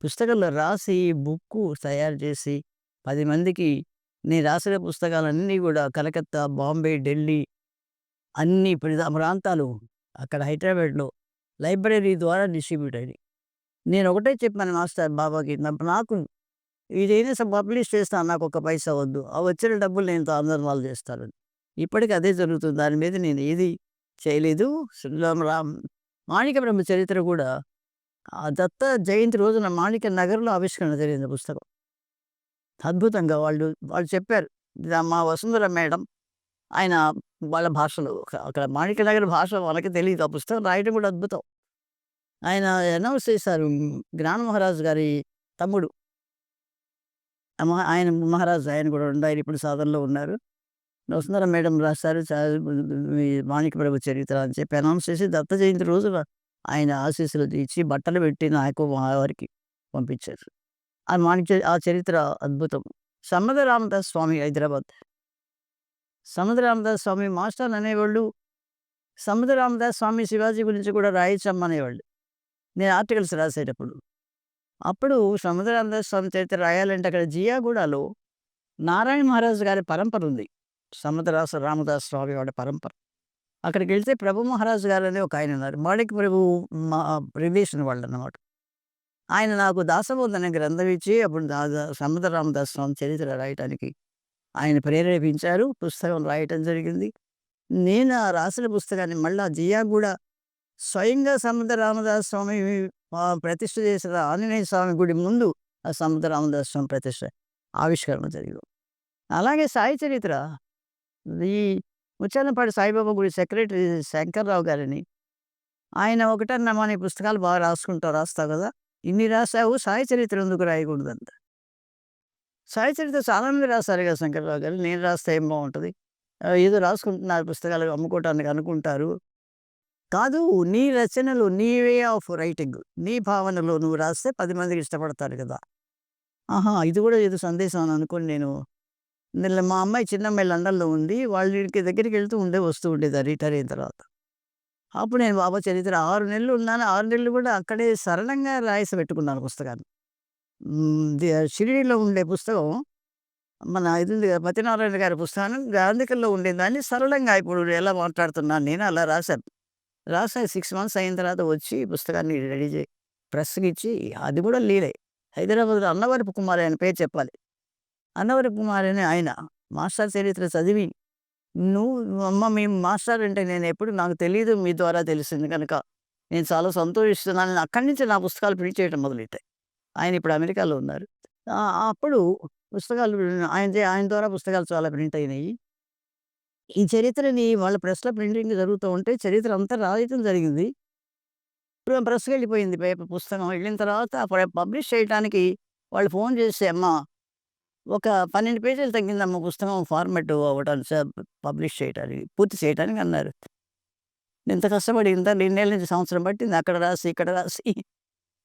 Speaker 1: పుస్తకంలో రాసి, బుక్కు తయారు చేసి 10 మందికి నేను రాసిన పుస్తకాలన్నీ గూడా కలకత్తా, బాంబే, ఢిల్లీ అన్ని ప్రాంతాలు అక్కడ హైదరాబాద్‌లో లైబ్రరీ ద్వారా డిస్ట్రిబ్యూట్ అయినాయి. నేనొకటే చెప్పాను మాస్టర్ బాబాకి నాకు ఇదైనా పబ్లిష్ చేస్తాను నాకొక్క పైసా వద్దు. ఆ వచ్చిన డబ్బులు నేను దానధర్మాలు చేస్తానని. ఇప్పటికి అదే జరుగుతుంది. దాని మీద నేను ఏది చేయలేదు. మాణిక్య బ్రహ్మ చరిత్ర గూడా ఆ దత్త జయంతి రోజున మాణిక్య నగర్‌లో ఆవిష్కరణ జరిగింది పుస్తకం. అద్భుతంగా వాళ్ళు చెప్పారు. మా వసుంధర మేడం ఆయన వాళ్ళ భాషలో అక్కడ మాణిక్యనగర్ భాష వాళ్ళకి తెలీదు. ఆ పుస్తకం రాయటం కూడా అద్భుతం. ఆయన అనౌన్స్ చేశారు. జ్ఞాన మహారాజ్ గారి తమ్ముడు. ఆయన మహారాజ్ ఆయన కూడా ఆయన ఇప్పుడు సాధనలో ఉన్నారు. వసుంధర మేడం రాశారు. ఈ మాణిక్యప్రభు చరిత్ర అని చెప్పి అనౌన్స్ చేసి దత్త జయంతి రోజున ఆయన ఆశీస్సులు ఇచ్చి బట్టలు పెట్టి నాకు మా వారికి పంపించారు. ఆ చరిత్ర అద్భుతం. సమ్మద రామదాస్ స్వామి హైదరాబాద్. సమ్మద రామదాస్ స్వామి మాస్టర్లు అనేవాళ్ళు, సమ్మద రామదాస్ స్వామి శివాజీ గురించి కూడా రాయచ్చమ్మా అనేవాళ్ళు. నేను ఆర్టికల్స్ రాసేటప్పుడు. అప్పుడు సమ్మద రామదాస్ స్వామి చరిత్ర రాయాలంటే అక్కడ జియాగూడలో నారాయణ మహారాజు గారి పరంపర ఉంది. రామదాస్ స్వామి వాళ్ళ పరంపర. అక్కడికెళ్తే ప్రభు మహారాజు గారని ఒకాయన ఉన్నారు. మాణిక్య ప్రభు మా రిలేషన్ వాళ్ళనమాట. ఆయన నాకు దాసబోధ్ అనే గ్రంథం ఇచ్చి అప్పుడు సమ్మద రామదాస్ స్వామి చరిత్ర రాయటానికి ఆయన ప్రేరేపించారు. పుస్తకం రాయటం జరిగింది. నేను ఆ రాసిన పుస్తకాన్ని మళ్ళా జియాగూడ స్వయంగా సమ్మద రామదాస్ స్వామి ప్రతిష్ఠ చేసిన ఆంజనేయ స్వామి గుడి ముందు ఆ సమ్మద రామదాస్ స్వామి ప్రతిష్ఠ ఆవిష్కరణ జరిగింది. అలాగే సాయి చరిత్ర ఈ ముత్యాలపాటి సాయిబాబా గుడి సెక్రటరీ శంకర్రావు గారని ఆయన ఒకటన్నమా నీ పుస్తకాలు బాగా రాస్తావు కదా! ఇన్ని రాసావు సాయి చరిత్ర ఎందుకు రాయకూడదంట. సాయి చరిత్ర చాలా మంది రాస్తారు కదా శంకర్రావు గారు. నేను రాస్తే ఏం బావుంటది. ఏదో రాసుకుంటున్నారు పుస్తకాలు అమ్ముకోవటానికి అనుకుంటారు. కాదు. నీ రచనలు, నీ వే ఆఫ్ రైటింగ్, నీ భావనలో నువ్వు రాస్తే 10 మందికి ఇష్టపడతారు కదా! ఆహా! ఇది గూడా ఏదో సందేశం అని అనుకోని నేను మా అమ్మాయి చిన్నమ్మాయి లండన్‌లో ఉంది. వాళ్ళ ఇంటి దగ్గరికెళ్తూ వస్తూ ఉండేది రిటైర్ అయిన తర్వాత. అప్పుడు నేను బాబా చరిత్ర 6 నెలలు ఉన్నాను. 6 నెలలు గూడా అక్కడే సరళంగా రాసి పెట్టుకున్నాను పుస్తకాన్ని. షిరిడీలో ఉండే పుస్తకం మన ఇది ఉంది కదా! మతినారాయణ గారి పుస్తకాన్ని గ్రాంథికంలో ఉండేదాన్ని సరళంగా ఇప్పుడు ఎలా మాట్లాడుతున్నాను నేను అలా రాశాను. రాసా 6 మంత్స్ అయిన తర్వాత వచ్చి పుస్తకాన్ని రెడీ ప్రెస్‌కిచ్చి అది కూడా లీలే. హైదరాబాద్‌లో అన్నవరపు కుమార్ ఆయన పేరు చెప్పాలి. అన్నవరపు కుమార్ అని ఆయన మాస్టర్ చరిత్ర చదివి, అమ్మ మీ మాస్టర్ అంటే నేనెప్పుడు నాకు తెలీదు మీ ద్వారా తెలిసింది కనుక నేను చాలా సంతోషిస్తున్నానని అక్కడి నుంచి నా పుస్తకాలు ప్రింట్ చేయడం మొదలెట్టాయి. ఆయన ఇప్పుడు అమెరికాలో ఉన్నారు. అప్పుడు పుస్తకాలు ఆయన ద్వారా పుస్తకాలు చాలా ప్రింట్ అయినాయి. ఈ చరిత్రని వాళ్ళ ప్రెస్‌లో ప్రింటింగ్ జరుగుతూ ఉంటే చరిత్ర అంతా రాయటం జరిగింది. ఇప్పుడు ప్రెస్‌కెళ్ళిపోయింది పుస్తకం. వెళ్ళిన తర్వాత పబ్లిష్ చేయటానికి వాళ్ళు ఫోన్ చేసి, "అమ్మా ఒక 12 పేజీలు తగ్గిందమ్మా పుస్తకం ఫార్మాట్ అవ్వటానికి పబ్లిష్ చేయటానికి, పూర్తి చేయటానికి" అన్నారు. ఇంత కష్టపడి ఇంత ఎన్నేళ్ల నుంచి సంవత్సరం పట్టింది. అక్కడ రాసి, ఇక్కడ రాసి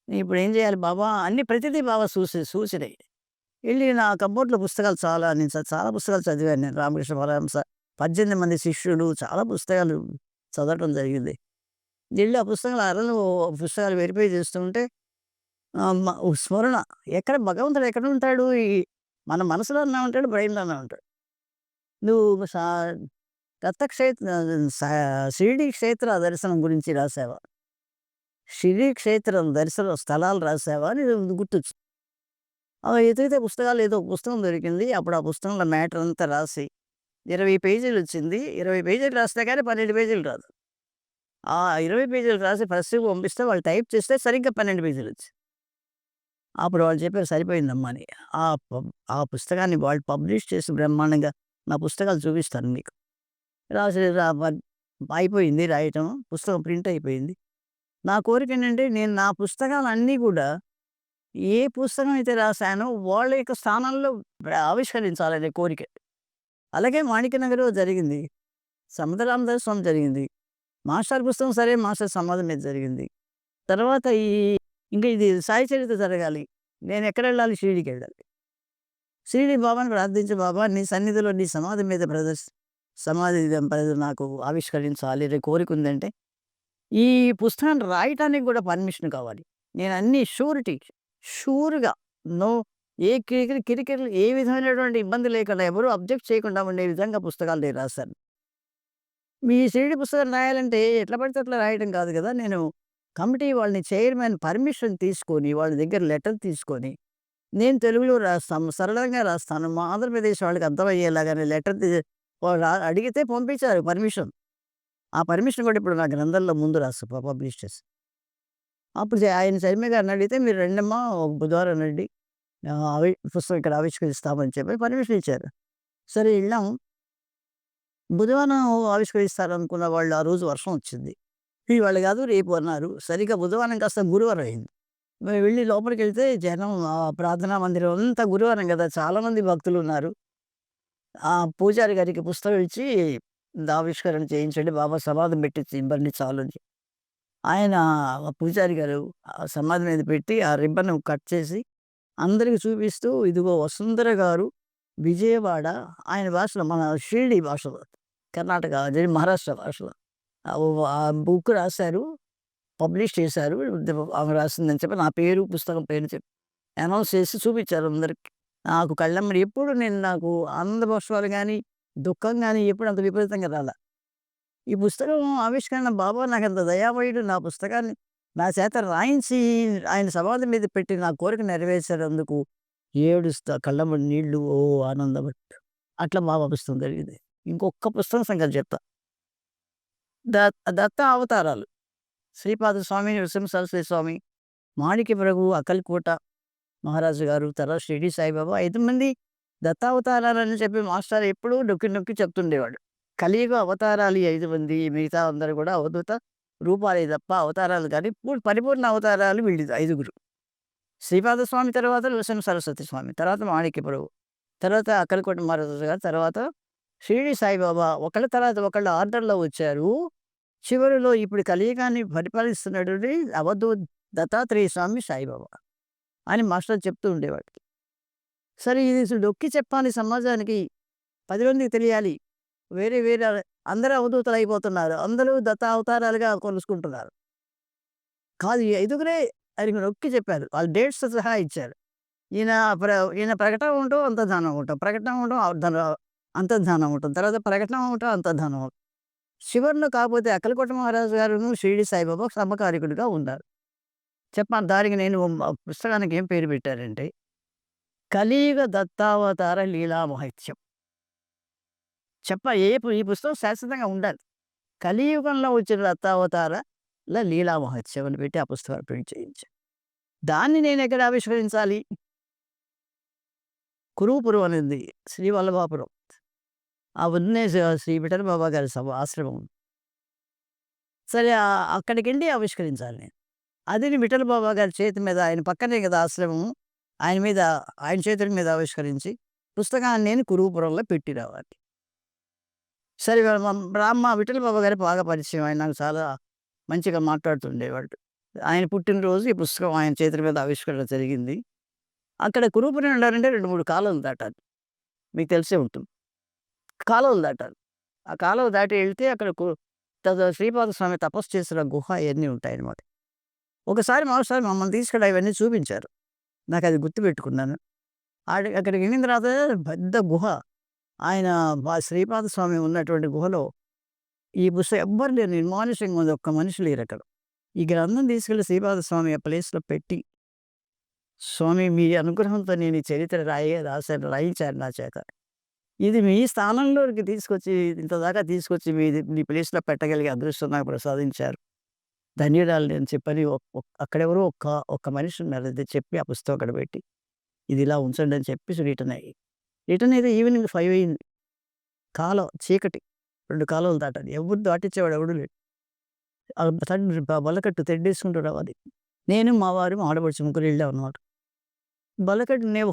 Speaker 1: ఇప్పుడేం చేయాలి బాబా అన్నీ ప్రతిదీ బాబా సూసినయి. ఎళ్లి నా కబోర్డ్‌లో పుస్తకాలు చాలా నేను చాలా పుస్తకాలు చదివాను నేను. రామకృష్ణ పరమహంస, 18 మంది శిష్యులు చాలా పుస్తకాలు చదవటం జరిగింది. ఎళ్లి ఆ పుస్తకాలు అరలో పుస్తకాలు వెరిఫై చేస్తుంటే స్మరణ ఎక్కడ భగవంతుడు ఎక్కడుంటాడు? మన మనసులోనే ఉంటాడు, బ్రెయిన్‌లోనే ఉంటాడు. నువ్వు దత్తక్షేత్ర సా షిరిడీ క్షేత్ర దర్శనం గురించి రాసావా? షిరిడీ క్షేత్రం దర్శన స్థలాలు రాసావా అని గుర్తొచ్చింది. ఎతికితే పుస్తకాలు ఏదో ఒక పుస్తకం దొరికింది. అప్పుడు ఆ పుస్తకంలో మ్యాటర్ అంతా రాసి 20 పేజీలొచ్చింది. 20 పేజీలు రాస్తే గాని 12 పేజీలు రాదు. ఆ 20 పేజీలు రాసి ప్రెస్‌కి పంపిస్తే వాళ్ళు టైప్ చేస్తే సరిగ్గా 12 పేజీలొచ్చాయి. అప్పుడు వాళ్ళు చెప్పారు సరిపోయిందమ్మా అని. ఆ ఆ పుస్తకాన్ని వాళ్ళు పబ్లిష్ చేసి బ్రహ్మాండంగా నా పుస్తకాలు చూపిస్తాను మీకు. రాసి రా వ అయిపోయింది రాయటం. పుస్తకం ప్రింట్ అయిపోయింది. నా కోరికేంటంటే నేను నా పుస్తకాలన్నీ కూడా ఏ పుస్తకం అయితే రాసానో వాళ్ళ యొక్క స్థానంలో ఆవిష్కరించాలనే కోరిక. అలాగే మాణిక్యనగర్‌లో జరిగింది. సమత రామదాసు స్వామి జరిగింది. మాస్టర్ పుస్తకం సరే మాస్టర్ సమాధి మీద జరిగింది. తర్వాత ఇంకా ఇది సాయి చరిత్ర జరగాలి. నేనెక్కడెళ్ళాలి? షిరిడీకెళ్ళాలి. షిరిడీ బాబాని ప్రార్థించి బాబా నీ సన్నిధిలో నీ సమాధి మీద సమాధి నాకు ఆవిష్కరించాలి అనే కోరికుందంటే, ఈ పుస్తకాన్ని రాయటానికి గూడా పర్మిషన్ కావాలి. నేనన్నీ షూర్‌గా నో ఏ కిరికిరిలు ఏ విధమైనటువంటి ఇబ్బంది లేకుండా ఎవరు అబ్జెక్ట్ చేయకుండా ఉండే విధంగా పుస్తకాలు నేను రాశాను. మీ షిరిడీ పుస్తకం రాయాలంటే ఎట్లా పడితే అట్లా రాయటం కాదు గదా! నేను కమిటీ వాళ్ళని చైర్మన్ పర్మిషన్ తీసుకొని, వాళ్ళ దగ్గర లెటర్ తీసుకొని, నేను తెలుగులో రాస్తాను. సరళంగా రాస్తాను. మా ఆంధ్రప్రదేశ్ వాళ్ళకి అర్థమయ్యేలాగానే లెటర్ వాళ్ళు అడిగితే పంపించారు పర్మిషన్. ఆ పర్మిషన్ కూడా ఇప్పుడు నా గ్రంథంలో ముందు రాసి పబ్లిష్ చేసి. అప్పుడు ఆయన చైర్మన్ గారిని అడిగితే, "మీరు రండమ్మా ఒక బుధవారం రండి. పుస్తకం ఇక్కడ ఆవిష్కరిస్తామని" చెప్పి పర్మిషన్ ఇచ్చారు. సరే ఎళ్ళాం. బుధవారం ఆవిష్కరిస్తారనుకున్న వాళ్ళు ఆ రోజు వర్షం వచ్చింది. ఇవాళ కాదు రేపు అన్నారు. సరిగ్గా బుధవారం కాస్త గురువారం అయింది. మేము వెళ్లి లోపలికెళ్తే జనం ప్రార్థనా మందిరం అంతా గురువారం గదా! చాలామంది భక్తులున్నారు. ఆ పూజారి గారికి పుస్తకం ఇచ్చి ఆవిష్కరణ చేయించండి. బాబా సమాధి పెట్టించి ఇవ్వండి చాలు అని. ఆయన పూజారి గారు ఆ సమాధి మీద పెట్టి ఆ రిబ్బన్ కట్ చేసి అందరికి చూపిస్తూ ఇదిగో వసుంధర గారు విజయవాడ ఆయన భాషలో మన షిరిడి భాషలో కర్ణాటక అదే మహారాష్ట్ర భాషలో ఆ బుక్ రాశారు. పబ్లిష్ చేశారు. ఆమె రాసిందని చెప్పి నా పేరు, పుస్తకం పేరు చెప్పి అనౌన్స్ చేసి చూపించారు అందరికి. నాకు కళ్ళెమ్మట ఎప్పుడు నాకు ఆనంద బాష్పాలు గాని, దుఃఖం గాని ఎప్పుడు అంత విపరీతంగా రాలా. ఈ పుస్తకం ఆవిష్కరణ బాబా నాకంత దయామయుడు నా పుస్తకాన్ని నా చేత రాయించి ఆయన సమాధి మీద పెట్టి నా కోరిక నెరవేర్చినందుకు కళ్ళెమ్మట నీళ్ళు ఆనందం అట్లా బాబా పుస్తకం జరిగింది. ఇంకొక్క పుస్తకం సంగతి చెప్తా. ద దత్త అవతారాలు. శ్రీపాద స్వామి, నరసింహ సరస్వతి స్వామి, మాణిక్య ప్రభు, అక్కల్కోట మహారాజు గారు, తర్వాత షిరిడి సాయిబాబా 5 మంది దత్తావతారాలని చెప్పి మాస్టర్ ఎప్పుడూ నొక్కి నొక్కి చెప్తుండేవాడు. కలియుగ అవతారాలు ఈ 5 మంది. మిగతా అందరూ కూడా అవధూత రూపాలే తప్ప అవతారాలు కాని పరిపూర్ణ అవతారాలు వీళ్ళు 5గురు. శ్రీపాద స్వామి తర్వాత నరసింహ సరస్వతి స్వామి, తర్వాత మాణిక్య ప్రభు, తర్వాత అక్కల్కోట మహారాజు గారు, తర్వాత షిరిడి సాయిబాబా ఒకళ్ళ తర్వాత ఒకళ్ళు ఆర్డర్‌లో వచ్చారు. చివరిలో ఇప్పుడు కలియుగాన్ని పరిపాలిస్తున్నటువంటి అవధూత్ దత్తాత్రేయ స్వామి సాయిబాబా అని మాస్టర్ చెప్తూ ఉండేవాడు. సరే ఇది నొక్కి చెప్పాలి సమాజానికి, 10 మందికి తెలియాలి. వేరే వేరే అందరూ అవధూతలు అయిపోతున్నారు. అందరూ దత్తావతారాలుగా కొలుసుకుంటున్నారు. కాదు ఈ ఐదుగురే అని నొక్కి చెప్పారు. వాళ్ళు డేట్స్ సహా ఇచ్చారు. ఈయన ప్ర ఈయన ప్రకటన ఉండటం, అంతర్ధానం ఉండటం, ప్రకటన ఉండటం, అంతర్ధానం ఉండటం, తర్వాత ప్రకటన ఉండటం, అంతర్ధానం ఉండటం. చివరిలో కాకపోతే అక్కలకోట మహారాజు గారును, షిరిడి సాయిబాబా సమకాలికుడిగా ఉన్నారు. చెప్పాను దానికి నేను పుస్తకానికి ఏం పేరు పెట్టారంటే, 'కలియుగ దత్తావతార లీలా మహత్యం'. ఈ పుస్తకం శాశ్వతంగా ఉండాలి. కలియుగంలో వచ్చిన దత్తావతారాల లీలా మహత్యం అని పెట్టి ఆ పుస్తకాన్ని ప్రింట్ చేయించాను. దాన్ని నేనెక్కడ ఆవిష్కరించాలి? కురుపురం అనేది శ్రీ వల్లభాపురం. ఆ వదినే శ్రీ విఠల బాబా గారి ఆశ్రమం. సరే అక్కడికెళ్ళి ఆవిష్కరించాలి నేను. అది విఠల బాబా గారి చేతి మీద, ఆయన పక్కనే కదా ఆశ్రమం. ఆయన చేతుల మీద ఆవిష్కరించి పుస్తకాన్ని నేను కురుపురంలో పెట్టి రావాలి. సరే విఠల బాబా గారికి బాగా పరిచయం. ఆయన నాకు చాలా మంచిగా మాట్లాడుతుండేవాడు. ఆయన పుట్టినరోజు ఈ పుస్తకం ఆయన చేతుల మీద ఆవిష్కరణ జరిగింది. అక్కడ కురుపురం వెళ్ళాలంటే 2, 3 కాలువలు దాటాలి. మీకు తెలిసే ఉంటుంది. కాలువలు దాటాలి. ఆ కాలువ దాటి వెళ్తే అక్కడ శ్రీపాద స్వామి తపస్సు చేసిన గుహ ఇయన్నీ ఉంటాయన్నమాట. ఒకసారి మాస్టర్ మమ్మల్ని తీసుకెళ్ళి అవన్నీ చూపించారు. నాకది గుర్తుపెట్టుకున్నాను. అక్కడికి వెళ్ళిన తర్వాత పెద్ద గుహ. ఆయన శ్రీపాద స్వామి ఉన్నటువంటి గుహలో ఈ పుస్తకం ఎవ్వరు లేరు, నిర్మానుష్యంగా ఉంది. ఒక్క మనిషి లేరక్కడ. ఈ గ్రంథం తీసుకెళ్ళి శ్రీపాద స్వామి ఆ ప్లేస్‌లో పెట్టి, స్వామి మీ అనుగ్రహంతో నేను ఈ చరిత్ర రాయించారు నా చేత. ఇది మీ స్థానంలోకి తీసుకొచ్చి, ఇంత దాకా తీసుకొచ్చి మీ ప్లేస్‌లో పెట్టగలిగే అదృష్టం నాకు ప్రసాదించారు. ధన్యురాలు అని చెప్పని అక్కడెవరో ఒక్క మనిషి ఉన్నారు. అది చెప్పి ఆ పుస్తకం అక్కడ పెట్టి, ఇది ఇలా ఉంచండి అని చెప్పేసి రిటర్న్ అయితే ఈవినింగ్ 5 అయింది. చీకటి. 2 కాలువలు దాటాలి. ఎవరు దాటిచ్చేవాడు ఎవడు లేడు. బల్లకట్టు తెడ్డేసుకుంటూ రావాలి. నేను, మా వారు, మా ఆడపడుచు ముగ్గురు వెళ్ళామన్నమాట. బల్లకట్టు నేను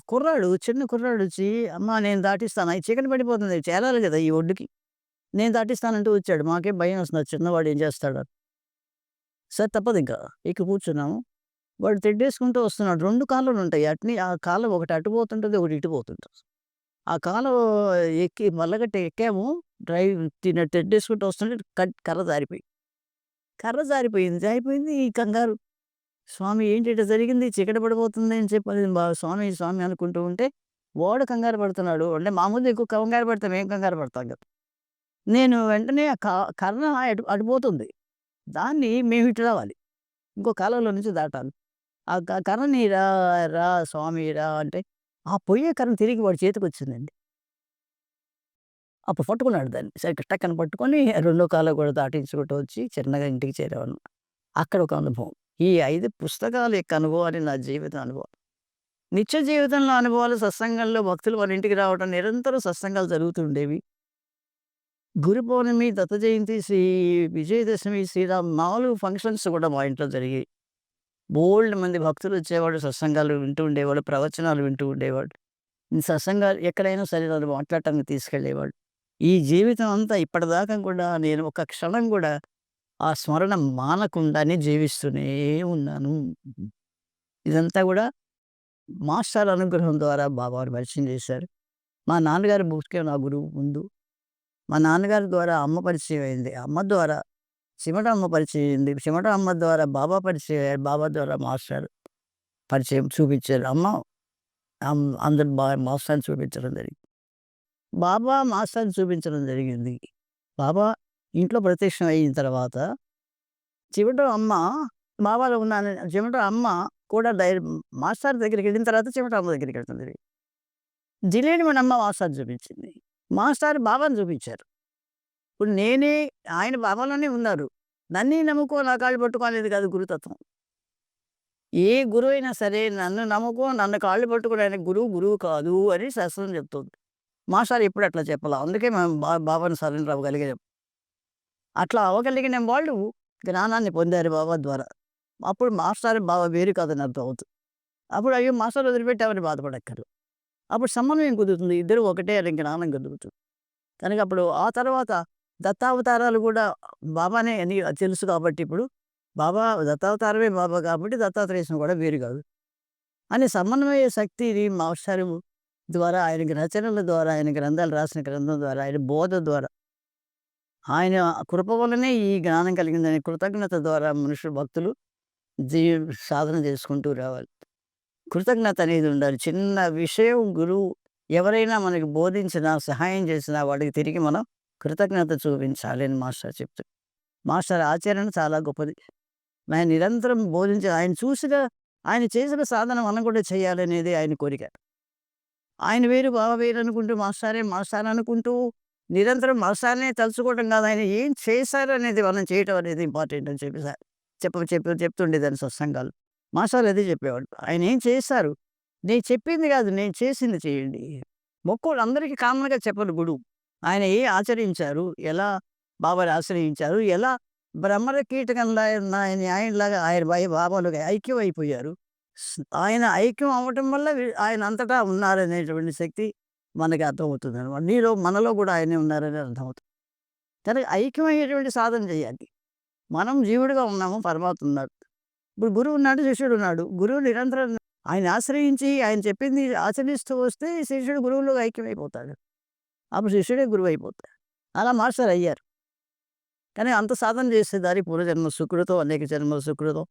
Speaker 1: చిన్న కుర్రాడు వచ్చి, "అమ్మా నేను దాటిస్తాను. అయి చీకటి పడిపోతుంది. చేరాలి కదా ఈ ఒడ్డుకి. నేను దాటిస్తానంటూ వచ్చాడు. మాకేం భయం వేస్తుంది. చిన్నవాడు ఏం చేస్తాడని. సరే తప్పదింక. ఎక్కి కూర్చున్నాము. వాడు తెడ్డేసుకుంటూ వస్తున్నాడు. 2 కాలువలుంటాయి. ఆ కాలువ ఒకటి అటు పోతుంటది. ఒకటి ఇటు పోతుంటది. ఆ కాలువ ఎక్కి మల్లగట్ట ఎక్కాము. తెడ్డేసుకుంటూ వస్తుంటే కర్ర జారిపోయింది. జారిపోయింది. ఈ కంగారు. స్వామి ఏంటి ఇట్లా జరిగింది? చీకటి పడిపోతుంది అని చెప్పి స్వామి, స్వామి అనుకుంటూ ఉంటే వాడు కంగారు పడుతున్నాడు. అంటే మామూలుగా ఎక్కువ కంగారు పడతాం. ఏం కంగారు పడతాం కదా! నేను వెంటనే ఆ కర్ర అటు పోతుంది. దాన్ని మేము ఇటు రావాలి. ఇంకో కాలువలో నుంచి దాటాలి. ఆ కర్రని రా, రా స్వామి రా అంటే, ఆ పొయ్యే కర్ర తిరిగి వాడి చేతికొచ్చిందండి. అప్పుడు పట్టుకున్నాడు దాన్ని. సరే టక్కన పట్టుకొని రెండో కాలువ కూడా దాటించుకుంటూ వచ్చి చిన్నగా ఇంటికి చేరాను. అక్కడ ఒక అనుభవం. ఈ 5 పుస్తకాల యొక్క అనుభవాలు నా జీవిత అనుభవం. నిత్య జీవితంలో అనుభవాలు, సత్సంగంలో భక్తులు వాళ్ళ ఇంటికి రావడం, నిరంతరం సత్సంగాలు జరుగుతుండేవి. గురు పౌర్ణమి, దత్త జయంతి, విజయదశమి, 4 ఫంక్షన్స్ కూడా మా ఇంట్లో జరిగాయి. బోలెడు మంది భక్తులు వచ్చేవాళ్ళు, సత్సంగాలు వింటూ ఉండేవాళ్ళు, ప్రవచనాలు వింటూ ఉండేవాళ్ళు. ఈ సత్సంగాలు ఎక్కడైనా సరే నన్ను మాట్లాడటానికి తీసుకెళ్ళేవాళ్ళు. ఈ జీవితం అంతా ఇప్పటిదాకా కూడా నేను ఒక క్షణం కూడా ఆ స్మరణ మానకుండానే జీవిస్తూనే ఉన్నాను. ఇదంతా కూడా మాస్టర్ అనుగ్రహం ద్వారా బాబావారు పరిచయం చేశారు. మా నాన్నగారు ముఖ్య నా గురువు ముందు. మా నాన్నగారి ద్వారా అమ్మ పరిచయం అయింది. అమ్మ ద్వారా సిమటమ్మ పరిచయం అయింది. సిమటమ్మ ద్వారా బాబా పరిచయం అయ్యారు. బాబా ద్వారా మాస్టర్ పరిచయం చూపించారు. అందరు మాస్టర్‌ని చూపించడం జరిగింది. బాబా మాస్టర్‌ని చూపించడం జరిగింది. బాబా ఇంట్లో ప్రత్యక్షం అయిన తర్వాత చివటం అమ్మ బాబాలో ఉన్నాను. చివటం అమ్మ కూడా మాస్టర్ దగ్గరికి వెళ్ళిన తర్వాత చివటం అమ్మ దగ్గరికి వెళ్ళడం జరిగింది. జిలేని మన అమ్మ మాస్టర్‌ని చూపించింది. మాస్టర్ బాబాని చూపించారు. ఇప్పుడు ఆయన బాబాలోనే ఉన్నారు. నన్నే నమ్ముకో, నా కాళ్ళు పట్టుకో అనేది కాదు గురుతత్వం. ఏ గురువైనా సరే నన్ను నమ్ముకో, నన్ను కాళ్ళు పట్టుకో, ఆయన గురువు కాదు అని శాస్త్రం చెప్తుంది. మాస్టర్ ఎప్పుడు అట్లా చెప్పలా. అందుకే మేము బాబాని సరెండర్ అవ్వగలిగాం. అట్లా అవ్వగలిగిన వాళ్ళు జ్ఞానాన్ని పొందారు బాబా ద్వారా. అప్పుడు మాస్టర్, బాబా వేరు కాదని అర్థం అవుతుంది. అప్పుడు అయ్యో మాస్టర్ వదిలిపెట్టామని బాధపడక్కర్లేదు. అప్పుడు సమన్వయం కుదురుతుంది. ఇద్దరు ఒకటే అని జ్ఞానం కలుగుతుంది. కనుక అప్పుడు ఆ తర్వాత దత్తావతారాలు గూడా బాబానే అని తెలుసు కాబట్టి ఇప్పుడు, బాబా దత్తావతారమే బాబా కాబట్టి దత్తాత్రేయ స్వామి గూడా వేరు గాదు. అని సమన్వయ శక్తిని మాస్టారు ద్వారా, ఆయన రచనల ద్వారా, ఆయన గ్రంథాలు రాసిన గ్రంథం ద్వారా, ఆయన బోధ ద్వారా, ఆయన కృప వల్లనే ఈ జ్ఞానం కలిగిందనే కృతజ్ఞత ద్వారా మనుషులు భక్తులు జీ సాధన చేసుకుంటూ రావాలి. కృతజ్ఞత అనేది ఉండాలి. చిన్న విషయం గురువు ఎవరైనా మనకి బోధించినా, సహాయం చేసినా వాడికి తిరిగి మనం కృతజ్ఞత చూపించాలి అని మాస్టర్ చెప్తారు. మాస్టర్ ఆచరణ చాలా గొప్పది. ఆయన నిరంతరం బోధించి ఆయన చేసిన సాధన మనం కూడా చేయాలనేది ఆయన కోరిక. ఆయన వేరు, బావ వేరు అనుకుంటూ మాస్టారే మాస్టారు అనుకుంటూ నిరంతరం మాస్టారునే తలుచుకోవడం కాదు. ఆయన ఏం చేశారు అనేది మనం చేయటం అనేది ఇంపార్టెంట్ అని చెప్పి చెప్తుండేదాన్ని సత్సంగాలు. మాస్టారు అదే చెప్పేవాడు. ఆయన ఏం చేశారు? నేను చెప్పింది కాదు, నేను చేసింది చేయండి. మొక్కోళ్ళు అందరికీ కామన్‌గా చెప్పరు గురువు. ఆయన ఆచరించారు? ఎలా బాబాని ఆశ్రయించారు? ఎలా బ్రహ్మర కీటకంలా న్యాయంలాగా ఆయన బాబాలుగా ఐక్యం అయిపోయారు. ఆయన ఐక్యం అవ్వటం వల్ల ఆయన అంతటా ఉన్నారనేటువంటి శక్తి మనకి అర్థమవుతుందనమాట. మనలో కూడా ఆయనే ఉన్నారని అర్థమవుతుంది. కనుక ఐక్యమయ్యేటువంటి సాధన చేయాలి. మనం జీవుడుగా ఉన్నాము, పరమాత్మ ఉన్నాడు. ఇప్పుడు గురువు ఉన్నాడు, శిష్యుడు ఉన్నాడు. గురువు నిరంతరం ఆయన ఆశ్రయించి ఆయన చెప్పింది ఆచరిస్తూ వస్తే శిష్యుడు గురువులో ఐక్యమైపోతాడు. అప్పుడు శిష్యుడే గురువు అయిపోతాడు. అలా మాస్టర్ అయ్యారు. కానీ అంత సాధన చేసే దారి పూర్వజన్మ సుకృతం, అనేక జన్మల సుకృతం,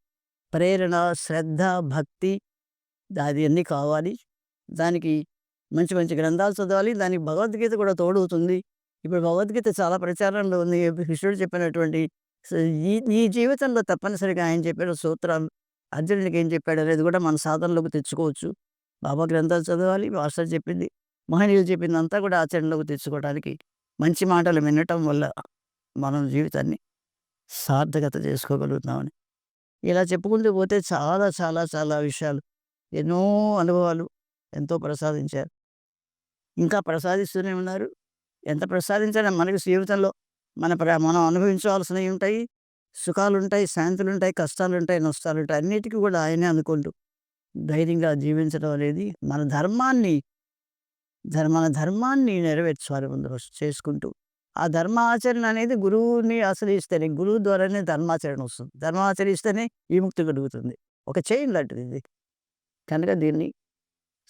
Speaker 1: ప్రేరణ, శ్రద్ధ, భక్తి అది అన్నీ కావాలి. దానికి మంచి మంచి గ్రంథాలు చదవాలి. దానికి భగవద్గీత కూడా తోడవుతుంది. ఇప్పుడు భగవద్గీత చాలా ప్రచారంలో ఉంది. కృష్ణుడు చెప్పినటువంటి స ఈ ఈ జీవితంలో తప్పనిసరిగా ఆయన చెప్పిన సూత్రాలు, అర్జునుడికి ఏం చెప్పాడనేది కూడా మన సాధనలోకి తెచ్చుకోవచ్చు. బాబా గ్రంథాలు చదవాలి. మాస్టర్ చెప్పింది, మహనీయులు చెప్పిందంతా కూడా ఆచరణలోకి తెచ్చుకోవడానికి మంచి మాటలు వినటం వల్ల మనం జీవితాన్ని సార్థకత చేసుకోగలుగుతామని. ఇలా చెప్పుకుంటూ పోతే చాలా చాలా చాలా విషయాలు, ఎన్నో అనుభవాలు ఎంతో ప్రసాదించారు. ఇంకా ప్రసాదిస్తూనే ఉన్నారు. ఎంత ప్రసాదించినా మనకి జీవితంలో మనం అనుభవించవలసినవి ఉంటాయి. సుఖాలుంటాయి, శాంతులుంటాయి, కష్టాలుంటాయి, నష్టాలుంటాయి. అన్నిటికి కూడా ఆయనే అనుకుంటూ ధైర్యంగా జీవించడం అనేది మన ధర్మాన్ని నెరవేర్చాలి ముందు చేసుకుంటూ. ఆ ధర్మ ఆచరణ అనేది గురువుని ఆశ్రయిస్తేనే, గురువు ద్వారానే ధర్మాచరణ వస్తుంది. ధర్మాచరిస్తేనే విముక్తి కలుగుతుంది. ఒక చైన్ లాంటిది ఇది. కనుక దీన్ని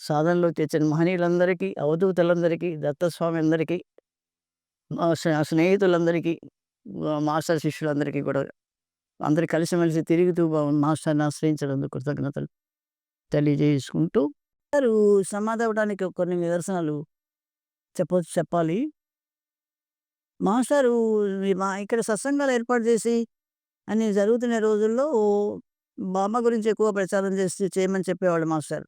Speaker 1: సాధనలో తెచ్చిన మహనీయులందరికీ, అవధూతలందరికీ, దత్తస్వామి అందరికీ, మా స్నేహితులందరికీ, మాస్టర్ శిష్యులందరికీ కూడా అందరూ కలిసిమెలిసి తిరుగుతూ మాస్టర్‌ని ఆశ్రయించినందుకు కృతజ్ఞతలు తెలియజేసుకుంటూ, వారు సమాధవ్వడానికి కొన్ని నిదర్శనాలు చెప్పాలి. మాస్టారు ఇక్కడ సత్సంగాలు ఏర్పాటు చేసి అన్ని జరుగుతున్న రోజుల్లో బామ్మ గురించి ఎక్కువ ప్రచారం చేయమని చెప్పేవాళ్ళు మాస్టారు.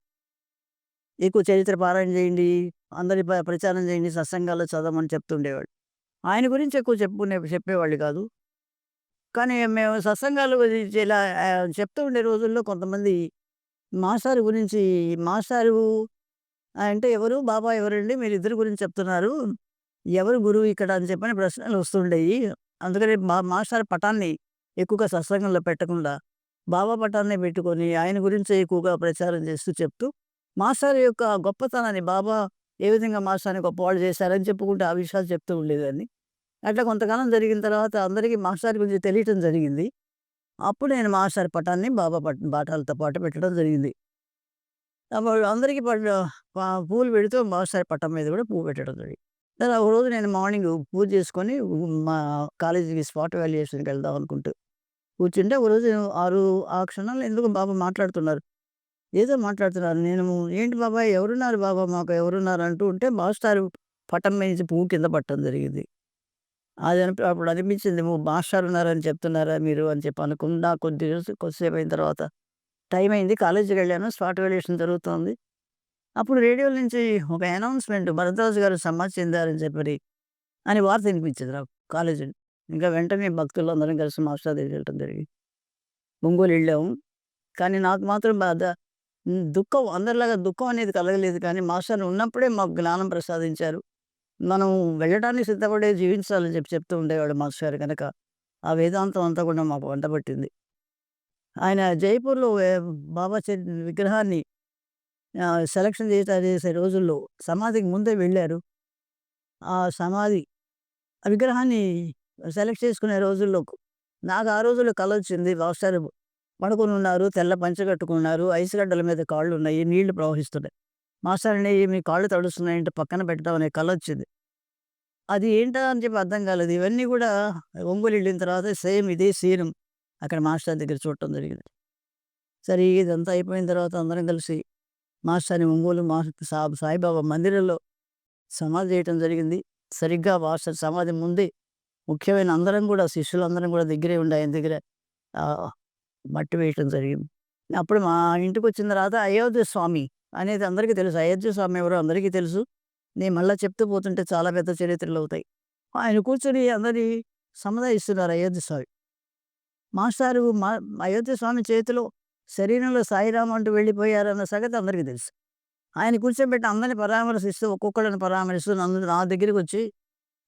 Speaker 1: ఎక్కువ చరిత్ర పారాయణ చేయండి, అందరి ప్రచారం చేయండి, సత్సంగాల్లో చదవమని చెప్తుండేవాడు. ఆయన గురించి ఎక్కువ చెప్పేవాళ్ళు కాదు. కానీ మేము సత్సంగాలు గురించి ఇలా చెప్తూ ఉండే రోజుల్లో కొంతమంది మాస్టారు గురించి, మాస్టారు అంటే ఎవరు? బాబా ఎవరండి? మీరిద్దరి గురించి చెప్తున్నారు. ఎవరు గురువు ఇక్కడ అని చెప్పని ప్రశ్నలు వస్తుండేయి. అందుకని మాస్టారు పటాన్ని ఎక్కువగా సత్సంగంలో పెట్టకుండా, బాబా పటాన్నే పెట్టుకొని ఆయన గురించే ఎక్కువగా ప్రచారం చేస్తూ చెప్తూ, మాస్టారు యొక్క గొప్పతనాన్ని, బాబా ఏ విధంగా మాస్టారుని గొప్పవాళ్ళు చేశారని చెప్పుకుంటూ ఆ విషయాలు చెప్తూ ఉండేదాన్ని. అట్లా కొంతకాలం జరిగిన తర్వాత అందరికీ మాస్టారు గురించి తెలియటం జరిగింది. అప్పుడు నేను మాస్టారు పటాన్ని బాబా బాటాలతో పాటు పెట్టడం జరిగింది. అప్పుడు అందరికీ పూలు పెడుతూ మాస్టారు పటం మీద కూడా పువ్వు పెట్టడం జరిగింది. సరే ఒకరోజు నేను మార్నింగ్ పూజ చేసుకొని మా కాలేజీకి స్పాట్ వాల్యుయేషన్‌కి వెళ్దాం అనుకుంటూ కూర్చుంటే, ఒకరోజు ఆ క్షణంలో ఎందుకో బాబా మాట్లాడుతున్నారు. ఏదో మాట్లాడుతున్నారు. నేను ఏంటి బాబాయ్ ఎవరున్నారు బాబా మాకు ఎవరున్నారు అంటూ ఉంటే, మాస్టారు పటం మీద నుంచి పువ్వు కింద పడటం జరిగింది. అప్పుడు అనిపించింది, మాస్టారు ఉన్నారని చెప్తున్నారా మీరు అని చెప్పి అనుకున్నా. కొద్దిసేపు అయిన తర్వాత టైం అయింది. కాలేజీకి వెళ్ళాను. స్పాట్ వాల్యుయేషన్ జరుగుతోంది. అప్పుడు రేడియోలో నుంచి ఒక అనౌన్స్‌మెంట్, భరద్వాజ్ గారు సమాధి చెందారని చెప్పని అని వార్త వినిపించింది నాకు కాలేజీలో. ఇంకా వెంటనే భక్తులందరం కలిసి మాస్టర్ దగ్గరికి వెళ్ళటం జరిగింది. ఒంగోలు వెళ్ళాము. కానీ నాకు మాత్రం దుఃఖం, అందరిలాగా దుఃఖం అనేది కలగలేదు. కానీ మాస్టర్ ఉన్నప్పుడే మాకు జ్ఞానం ప్రసాదించారు. మనం వెళ్ళడానికి సిద్ధపడే జీవించాలని చెప్తూ ఉండేవాడు మాస్టర్. కనుక ఆ వేదాంతం అంతా కూడా మాకు వంటబట్టింది. ఆయన జైపూర్‌లో బాబా విగ్రహాన్ని సెలక్షన్ చేసే రోజుల్లో సమాధికి ముందే వెళ్ళారు. ఆ విగ్రహాన్ని సెలెక్ట్ చేసుకునే రోజుల్లో నాకు ఆ రోజుల్లో కలొచ్చింది. మాస్టారు పడుకొనున్నారు. తెల్ల పంచె కట్టుకున్నారు. ఐస్ గడ్డల మీద కాళ్ళున్నాయి. నీళ్లు ప్రవహిస్తున్నాయి. మాస్టారండి మీ కాళ్ళు తడుస్తున్నాయంటే పక్కన పెట్టడం అనే కలొచ్చింది. అది ఏంటా అని చెప్పి అర్థం కాలేదు. ఇవన్నీ గూడా ఒంగోలు ఎళ్ళిన తర్వాత సేమ్ ఇదే సీను అక్కడ మాస్టర్ దగ్గర చూడటం జరిగింది. సరే ఇదంతా అయిపోయిన తర్వాత అందరం కలిసి మాస్టర్‌ని ఒంగోలు సాయిబాబా మందిరంలో సమాధి చేయటం జరిగింది. సరిగ్గా మాస్టర్ సమాధి ముందే ముఖ్యమైన అందరం గూడా శిష్యులందరం గూడా దగ్గరే ఉండి ఆయన దగ్గర ఆహ్, మట్టి వేయటం జరిగింది. అప్పుడు మా ఇంటికొచ్చిన తర్వాత అయోధ్య స్వామి అనేది అందరికీ తెలుసు. అయోధ్య స్వామి ఎవరో అందరికీ తెలుసు. నేను మళ్ళా చెప్తూ పోతుంటే చాలా పెద్ద చరిత్రలవుతాయి. ఆయన కూర్చొని అందరిని సముదాయిస్తున్నారు అయోధ్య స్వామి. మాస్టారు అయోధ్య స్వామి చేతిలో శరీరంలో సాయిరాం అంటూ వెళ్ళిపోయారన్న సంగతి అందరికీ తెలుసు. ఆయన కూర్చోబెట్టి అందరిని పరామర్శిస్తూ, ఒక్కొక్కళ్ళని పరామర్శిస్తూ నా దగ్గరికొచ్చి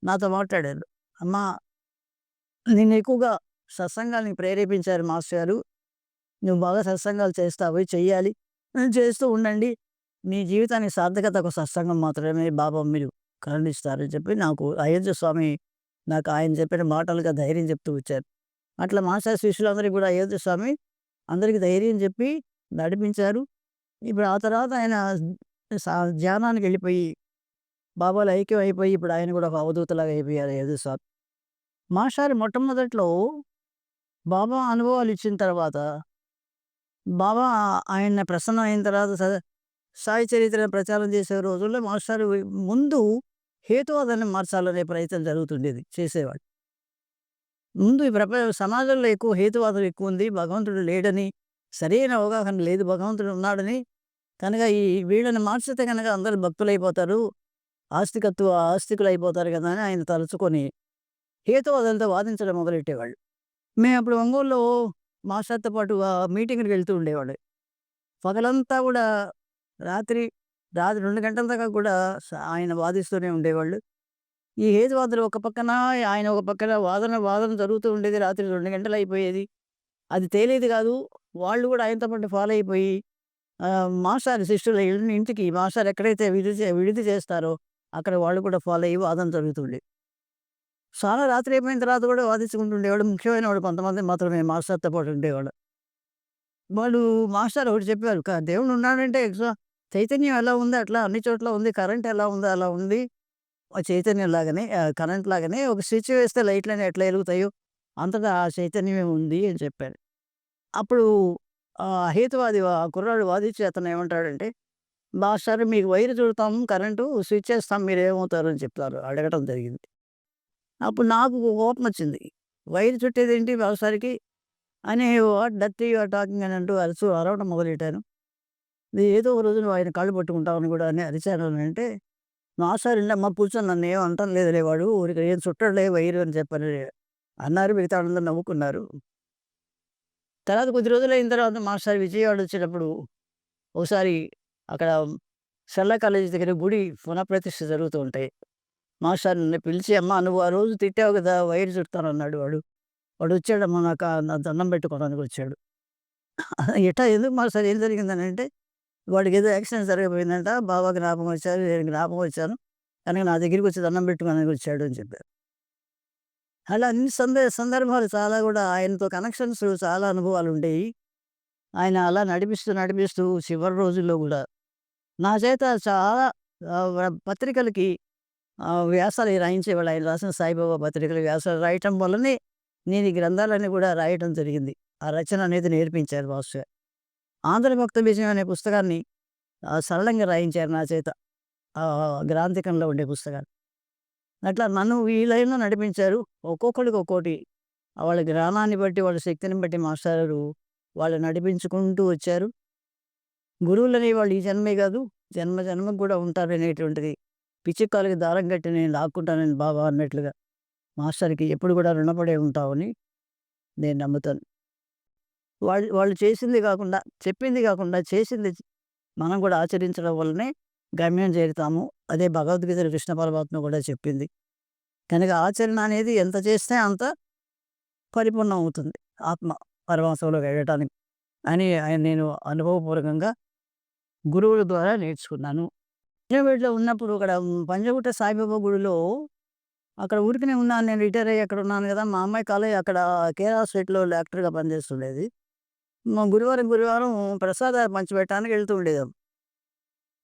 Speaker 1: నాతో మాట్లాడారు. "అమ్మా నిన్ను ఎక్కువగా సత్సంగానికి ప్రేరేపించారు మాస్టర్ గారు. నువ్వు బాగా సత్సంగాలు చేస్తావు, చెయ్యాలి. చేస్తూ ఉండండి. నీ జీవితానికి సార్థకత ఒక సత్సంగం మాత్రమే బాబా మీరు కరుణిస్తారని" చెప్పి నాకు అయోధ్య స్వామి నాకు ఆయన చెప్పిన మాటలుగా ధైర్యం చెప్తూ వచ్చారు. అట్లా మాస్టర్ శిష్యులందరికీ కూడా అయోధ్య స్వామి అందరికి ధైర్యం చెప్పి నడిపించారు. ఇప్పుడు ఆ తర్వాత ఆయన స ధ్యానానికెళ్ళిపోయి బాబాలో ఐక్యం అయిపోయి ఇప్పుడు ఆయన కూడా ఒక అవధూతలాగా అయిపోయారు అయోధ్య స్వామి. మాస్టారు మొట్టమొదట్లో బాబా అనుభవాలు ఇచ్చిన తర్వాత బాబా ఆయన ప్రసన్నం అయిన తర్వాత సాయి చరిత్రను ప్రచారం చేసే రోజుల్లో మాస్టారు ముందు హేతువాదాన్ని మార్చాలనే ప్రయత్నం జరుగుతుండేది. చేసేవాడు. ముందు ఈ సమాజంలో ఎక్కువ హేతువాదం ఎక్కువుంది. భగవంతుడు లేడని, సరైన అవగాహన లేదు భగవంతుడు ఉన్నాడని, కనుక వీళ్ళని మార్చితే గనక అందరూ భక్తులైపోతారు. ఆస్తికులైపోతారు కదా! అని ఆయన తలుచుకొని హేతువాదులతో వాదించడం మొదలెట్టేవాళ్ళు. మేమప్పుడు ఒంగోలులో మాస్టర్‌తో పాటు మీటింగ్‌లకి వెళ్తూ ఉండేవాళ్ళు. పగలంతా గూడా రాత్రి, రాత్రి 2 గంటల దాకా కూడా ఆయన వాదిస్తూనే ఉండేవాళ్ళు. ఈ హేతువాదులు ఒక పక్కన, ఆయన ఒక పక్కన వాదన జరుగుతూ ఉండేది. రాత్రి 2 గంటలయిపోయేది. అది తేలేది గాదు. వాళ్ళు గూడా ఆయనతో పాటు ఫాలో అయిపోయి మాస్టారు శిష్యుల ఇంటికి మాస్టారు ఎక్కడైతే విడిది చేస్తారో అక్కడ వాళ్ళు కూడా ఫాలో అయ్యి వాదన జరుగుతుండేది. చాలా రాత్రి అయిపోయిన తర్వాత గూడా వాదించుకుంటూ ఉండేవాళ్ళు. ముఖ్యమైన వాళ్ళు కొంతమంది మాత్రమే మాస్టర్‌తో పాటు ఉండేవాళ్ళు. వాళ్ళు మాస్టారు ఒకటి చెప్పారు. దేవుడు ఉన్నాడంటే చైతన్యం ఎలా ఉందో అట్లా అన్ని చోట్ల ఉంది. కరెంట్ ఎలా ఉందో అలా ఉంది. చైతన్యం లాగానే కరెంట్ లాగానే ఒక స్విచ్ వేస్తే లైట్‌లన్నీ ఎట్లా ఎలుగుతాయో అంతటా ఆ చైతన్యమే ఉంది అని చెప్పారు. అప్పుడు హేతువాది కుర్రాడు వాదించి అతను ఏమంటాడంటే, "మాస్టారు మీకు వైర్ చుడతాం కరెంటు స్విచ్ ఏస్తాం మీరేమవుతారు" అని చెప్తారు. అడగటం జరిగింది. అప్పుడు నాకు కోపమొచ్చింది. వైర్ చుట్టేదేంటి మాస్టారుకి అని what dirty you are talking అని అంటూ అరవడం మొదలెట్టాను. ఏదో ఒక రోజు నువ్వు ఆయన కాళ్ళు పట్టుకుంటావని కూడా అని అరిచాను అంటే, మాస్టారు "ఇల్లమ్మా కూర్చొని నన్నేం అనటం లేదులే వాడు. ఊరికే ఏం చుట్టడులే వైరు" అని చెప్పని అన్నారు. మిగతా వాళ్ళందరూ నవ్వుకున్నారు. తర్వాత కొద్ది రోజులయిన తర్వాత మాస్టారు విజయవాడ వచ్చేటప్పుడు ఒకసారి అక్కడ సెల్లా కాలేజీ దగ్గర గుడి పునఃప్రతిష్ఠ జరుగుతూ ఉంటాయి. మాస్టారు నన్ను పిలిచి, "అమ్మా నువ్వు ఆ రోజు తిట్టావు కదా! వైర్ చుడతానన్నాడు వాడు. వాడొచ్చాడమ్మా నా దండం పెట్టుకోవడానికొచ్చాడు." "ఎట్టా ఎందుకు మాస్టారు ఏం జరిగిందనంటే" వాడికేదో యాక్సిడెంట్ జరగబోయిందంట. బావ జ్ఞాపకం వచ్చారు. నేను జ్ఞాపకం వచ్చాను. కనుక నా దగ్గరికొచ్చి దండం పెట్టుకోవడానికి వచ్చాడు అని చెప్పారు. అలా అన్ని సందర్భాలు చాలా గూడా ఆయనతో కనెక్షన్స్ చాలా అనుభవాలుండేయి. ఆయన అలా నడిపిస్తూ చివరి రోజుల్లో గూడా నా చేత చాలా పత్రికలకి వ్యాసాలు రాయించేవాళ్ళు. ఆయన రాసిన సాయిబాబా పత్రికలు వ్యాసాలు రాయటం వల్లనే నేను ఈ గ్రంథాలన్నీ గూడా రాయటం జరిగింది. ఆ రచన అనేది నేర్పించారు మాస్టర్ గారు. 'ఆంధ్రభక్త విజయం' అనే పుస్తకాన్ని సరళంగా రాయించారు నా చేత. గ్రాంథికంలో ఉండే పుస్తకాన్ని. అట్లా నన్ను ఈ లైన్‌లో నడిపించారు. ఒక్కొక్కళ్ళకి ఒక్కోటి వాళ్ళ జ్ఞానాన్ని బట్టి, వాళ్ళ శక్తిని బట్టి మాస్టారు వాళ్ళు నడిపించుకుంటూ వచ్చారు. గురువులనేవాళ్ళు ఈ జన్మే గాదు, జన్మకు గూడా ఉంటారనేటువంటిది పిచ్చుకలకి దారం కట్టి నేను లాక్కుంటానని బాబా అన్నట్లుగా మాస్టర్‌కి ఎప్పుడు గూడా రుణపడే ఉంటామని నేను నమ్ముతాను. వాళ్ళు వాళ్ళు చేసింది గాకుండా, చెప్పింది గాకుండా చేసింది మనం గూడా ఆచరించడం వల్లనే గమ్యం చేరుతాము. అదే భగవద్గీతలో కృష్ణ పరమాత్మ గూడా చెప్పింది. కనుక ఆచరణ అనేది ఎంత చేస్తే అంత పరిపూర్ణం అవుతుంది. ఆత్మ పరమాత్మలోకి వెళ్ళటానికి అని నేను అనుభవపూర్వకంగా గురువుల ద్వారా నేర్చుకున్నాను. పంజాబేట్‌లో ఉన్నప్పుడు అక్కడ పంజాగుట్ట సాయిబాబా గుడిలో అక్కడ ఊరికనే ఉన్నాను. నేను రిటైర్ అయ్యి అక్కడ ఉన్నాను గదా! మా అమ్మాయి కాలేజ్ అక్కడ కేర్ హాస్పిటల్‌లో డాక్టర్‌గా పనిచేస్తుండేది. గురువారం, గురువారం ప్రసాదాలు పంచిపెట్టడానికి వెళ్తూ ఉండేదాం.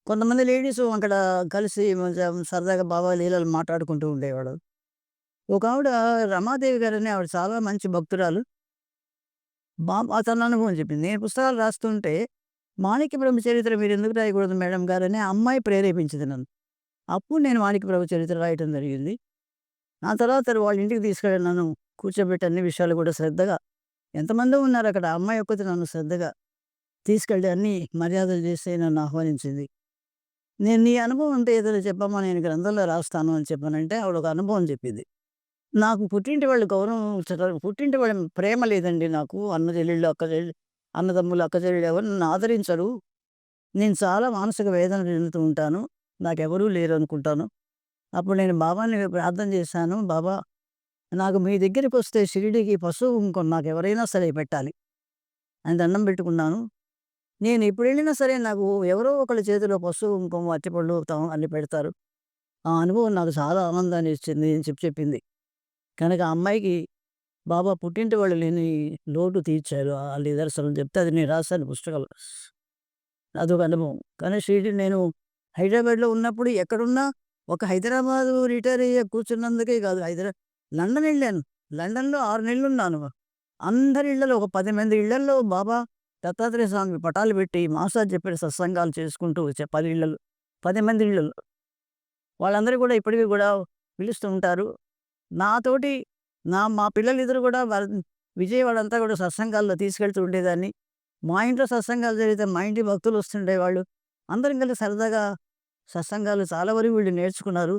Speaker 1: కొంతమంది లేడీసు అక్కడ కలిసి కొంచెం సరదాగా బాబా లీలలు మాట్లాడుకుంటూ ఉండేవాడు. ఒకావిడ రమాదేవి గారని ఆవిడ చాలా మంచి భక్తురాలు. తన అనుభవం చెప్పింది. నేను పుస్తకాలు రాస్తుంటే, మాణిక్య బ్రహ్మ చరిత్ర మీరెందుకు రాయకూడదు మేడం గారని ఆ అమ్మాయి ప్రేరేపించింది నన్ను. అప్పుడు నేను మాణిక్య ప్రభు చరిత్ర రాయటం జరిగింది. ఆ తర్వాత వాళ్ళ ఇంటికి తీసుకెళ్ళి నన్ను కూర్చోబెట్టి అన్ని విషయాలు కూడా శ్రద్ధగా ఎంతమందో ఉన్నారక్కడ. ఆ అమ్మాయి ఒక్కతి నన్ను శ్రద్ధగా తీసుకెళ్ళి అన్ని మర్యాదలు చేసి నన్ను ఆహ్వానించింది. నేను నీ అనుభవం ఉంటే ఏదైనా చెప్పమ్మా నేను గ్రంథంలో రాస్తాను అని చెప్పానంటే ఆవిడ ఒక అనుభవం చెప్పింది. నాకు పుట్టింటి వాళ్ళ గౌరవం పుట్టింటి వాళ్ళ ప్రేమ లేదండి నాకు. అన్న చెల్లెళ్ళు, అక్క చెల్లెళ్ళు అన్నదమ్ములు, అక్క చెల్లెళ్ళు ఎవరు నన్ను ఆదరించరు. నేను చాలా మానసిక వేదన చెందుతూ ఉంటాను. నాకెవరూ లేరనుకుంటాను. అప్పుడు నేను బాబాని ప్రార్థన చేశాను. బాబా నాకు మీ దగ్గరికొస్తే షిరిడీకి పసుపు, కుంకుమ నాకెవరైనా సరే పెట్టాలి అని దండం పెట్టుకున్నాను. నేను ఎప్పుడెళ్ళినా సరే నాకు ఎవరో ఒకళ్ళ చేతిలో పసుపు, కుంకుమ, అరటిపళ్ళు అన్ని పెడతారు. ఆ అనుభవం నాకు చాలా ఆనందాన్ని ఇచ్చింది అని చెప్పింది. కనుక ఆ అమ్మాయికి బాబా పుట్టింటి వాళ్ళు లేని లోటు తీర్చారు. ఆ నిదర్శనం చెప్తే అది నేను రాశాను పుస్తకంలో. అదొక అనుభవం. కానీ నేను హైదరాబాద్‌లో ఉన్నప్పుడు ఎక్కడున్నా ఒక హైదరాబాదు రిటైర్ అయ్యి కూర్చున్నందుకే కాదు లండన్ ఎళ్ళాను. లండన్‌లో 6 నెలలున్నాను. అందరి ఇళ్ళలో ఒక 10 మంది ఇళ్ళల్లో బాబా దత్తాత్రేయ స్వామి పటాలు పెట్టి మాసాలు చెప్పిన సత్సంగాలు చేసుకుంటూ వచ్చా 10 ఇళ్ళలో. 10 మంది ఇళ్ళల్లో. వాళ్ళందరూ కూడా ఇప్పటికి కూడా పిలుస్తూ ఉంటారు. నాతోటి మా పిల్లలిద్దరూ కూడా విజయవాడ అంతా కూడా సత్సంగాల్లో తీసుకెళ్తూ ఉండేదాన్ని. మా ఇంట్లో సత్సంగాలు జరిగితే మా ఇంటికి భక్తులు వస్తుండేవాళ్ళు. అందరం కలిసి సరదాగా సత్సంగాలు చాలా వరకు వీళ్ళు నేర్చుకున్నారు.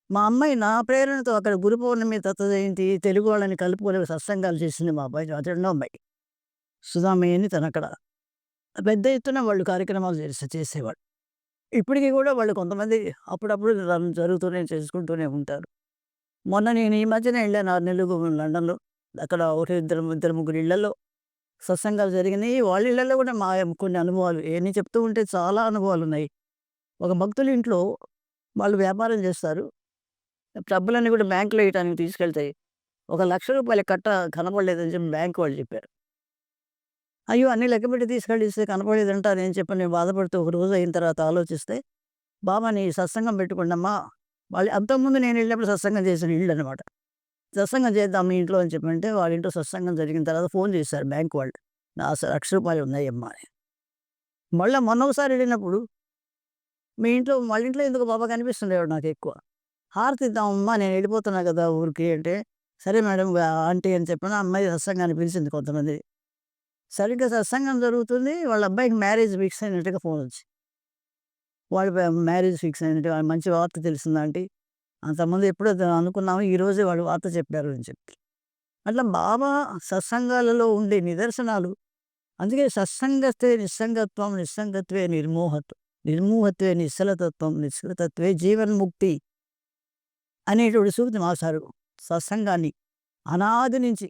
Speaker 1: మా అమ్మాయి నా ప్రేరణతో అక్కడ గురు పౌర్ణమి, దత్త జయంతి తెలుగు వాళ్ళని కలుపుకొని సత్సంగాలు చేసింది మా అబ్బాయి. రెండో అమ్మాయి. సుధామయ్య అని తనక్కడ. పెద్ద ఎత్తున వాళ్ళు కార్యక్రమాలు చేసేవాళ్ళు. ఇప్పటికి కూడా వాళ్ళు కొంతమంది అప్పుడప్పుడు జరుగుతూనే చేసుకుంటూనే ఉంటారు. మొన్న నేను ఈ మధ్యనే ఎళ్ళాను 6 నెలలు లండన్‌లో. అక్కడ ఒకటి ఇద్దరు ముగ్గురు ఇళ్ళల్లో సత్సంగాలు జరిగినాయి. వాళ్ళ ఇళ్ళల్లో కూడా కొన్ని అనుభవాలు ఇయన్నీ చెప్తూ ఉంటే చాలా అనుభవాలున్నాయి. ఒక భక్తుల ఇంట్లో వాళ్ళు వ్యాపారం చేస్తారు. డబ్బులన్నీ కూడా బ్యాంక్‌లో ఎయటానికి తీసుకెళ్తాయి. ఒక రూ. 1,00,000 కట్ట కనపడలేదని చెప్పి బ్యాంక్ వాళ్ళు చెప్పారు. అయ్యో! అన్నీ లెక్కపెట్టి తీసుకెళ్ళిస్తే కనపడలేదంట అని చెప్పి నేను బాధపడుతూ ఒక రోజు అయిన తర్వాత ఆలోచిస్తే, బాబాని సత్సంగం పెట్టుకోండమ్మా. వాళ్ళు అంతకుముందు నేనెళ్ళినప్పుడు సత్సంగం చేసిన ఇళ్ళనమాట. సత్సంగం చేద్దాం మీ ఇంట్లో అని చెప్పంటే, వాళ్ళ ఇంట్లో సత్సంగం జరిగిన తర్వాత ఫోన్ చేశారు బ్యాంక్ వాళ్ళు. నా రూ. 1,00,000 ఉన్నాయమ్మా అని. మళ్ళా మొన్న ఒకసారి ఎళ్ళినప్పుడు, మీ ఇంట్లో వాళ్ళ ఇంట్లో ఎందుకో బాబా కనిపిస్తుండేవాడు నాకెక్కువ. హారతిద్దామమ్మా నేను ఎళ్ళిపోతున్నా కదా ఊరికి అంటే, సరే మేడం ఆంటీ అని చెప్పాను. ఆ అమ్మాయి సత్సంగానికి పిలిచింది కొంతమంది. సరిగ్గా సత్సంగం జరుగుతుంది. వాళ్ళ అబ్బాయికి మ్యారేజ్ ఫిక్స్ అయినట్టుగా ఫోనొచ్చింది. వాడి మ్యారేజ్ ఫిక్స్ అయినట్టుగా మంచి వార్త తెలిసింది ఆంటీ. అంతకుముందు ఎప్పుడో అనుకున్నాము. ఈరోజే వాళ్ళు వార్త చెప్పారు అని చెప్పి. అట్లా బాబా సత్సంగాలలో ఉండే నిదర్శనాలు అందుకే సత్సంగస్తే నిస్సంగత్వం, నిస్సంగత్వే నిర్మోహత్వం, నిర్మూహత్వే నిశ్చలతత్వం, నిశ్చలతత్వే జీవన్ముక్తి అనేటువంటి సూక్తి మాసారు. సత్సంగాన్ని అనాది నుంచి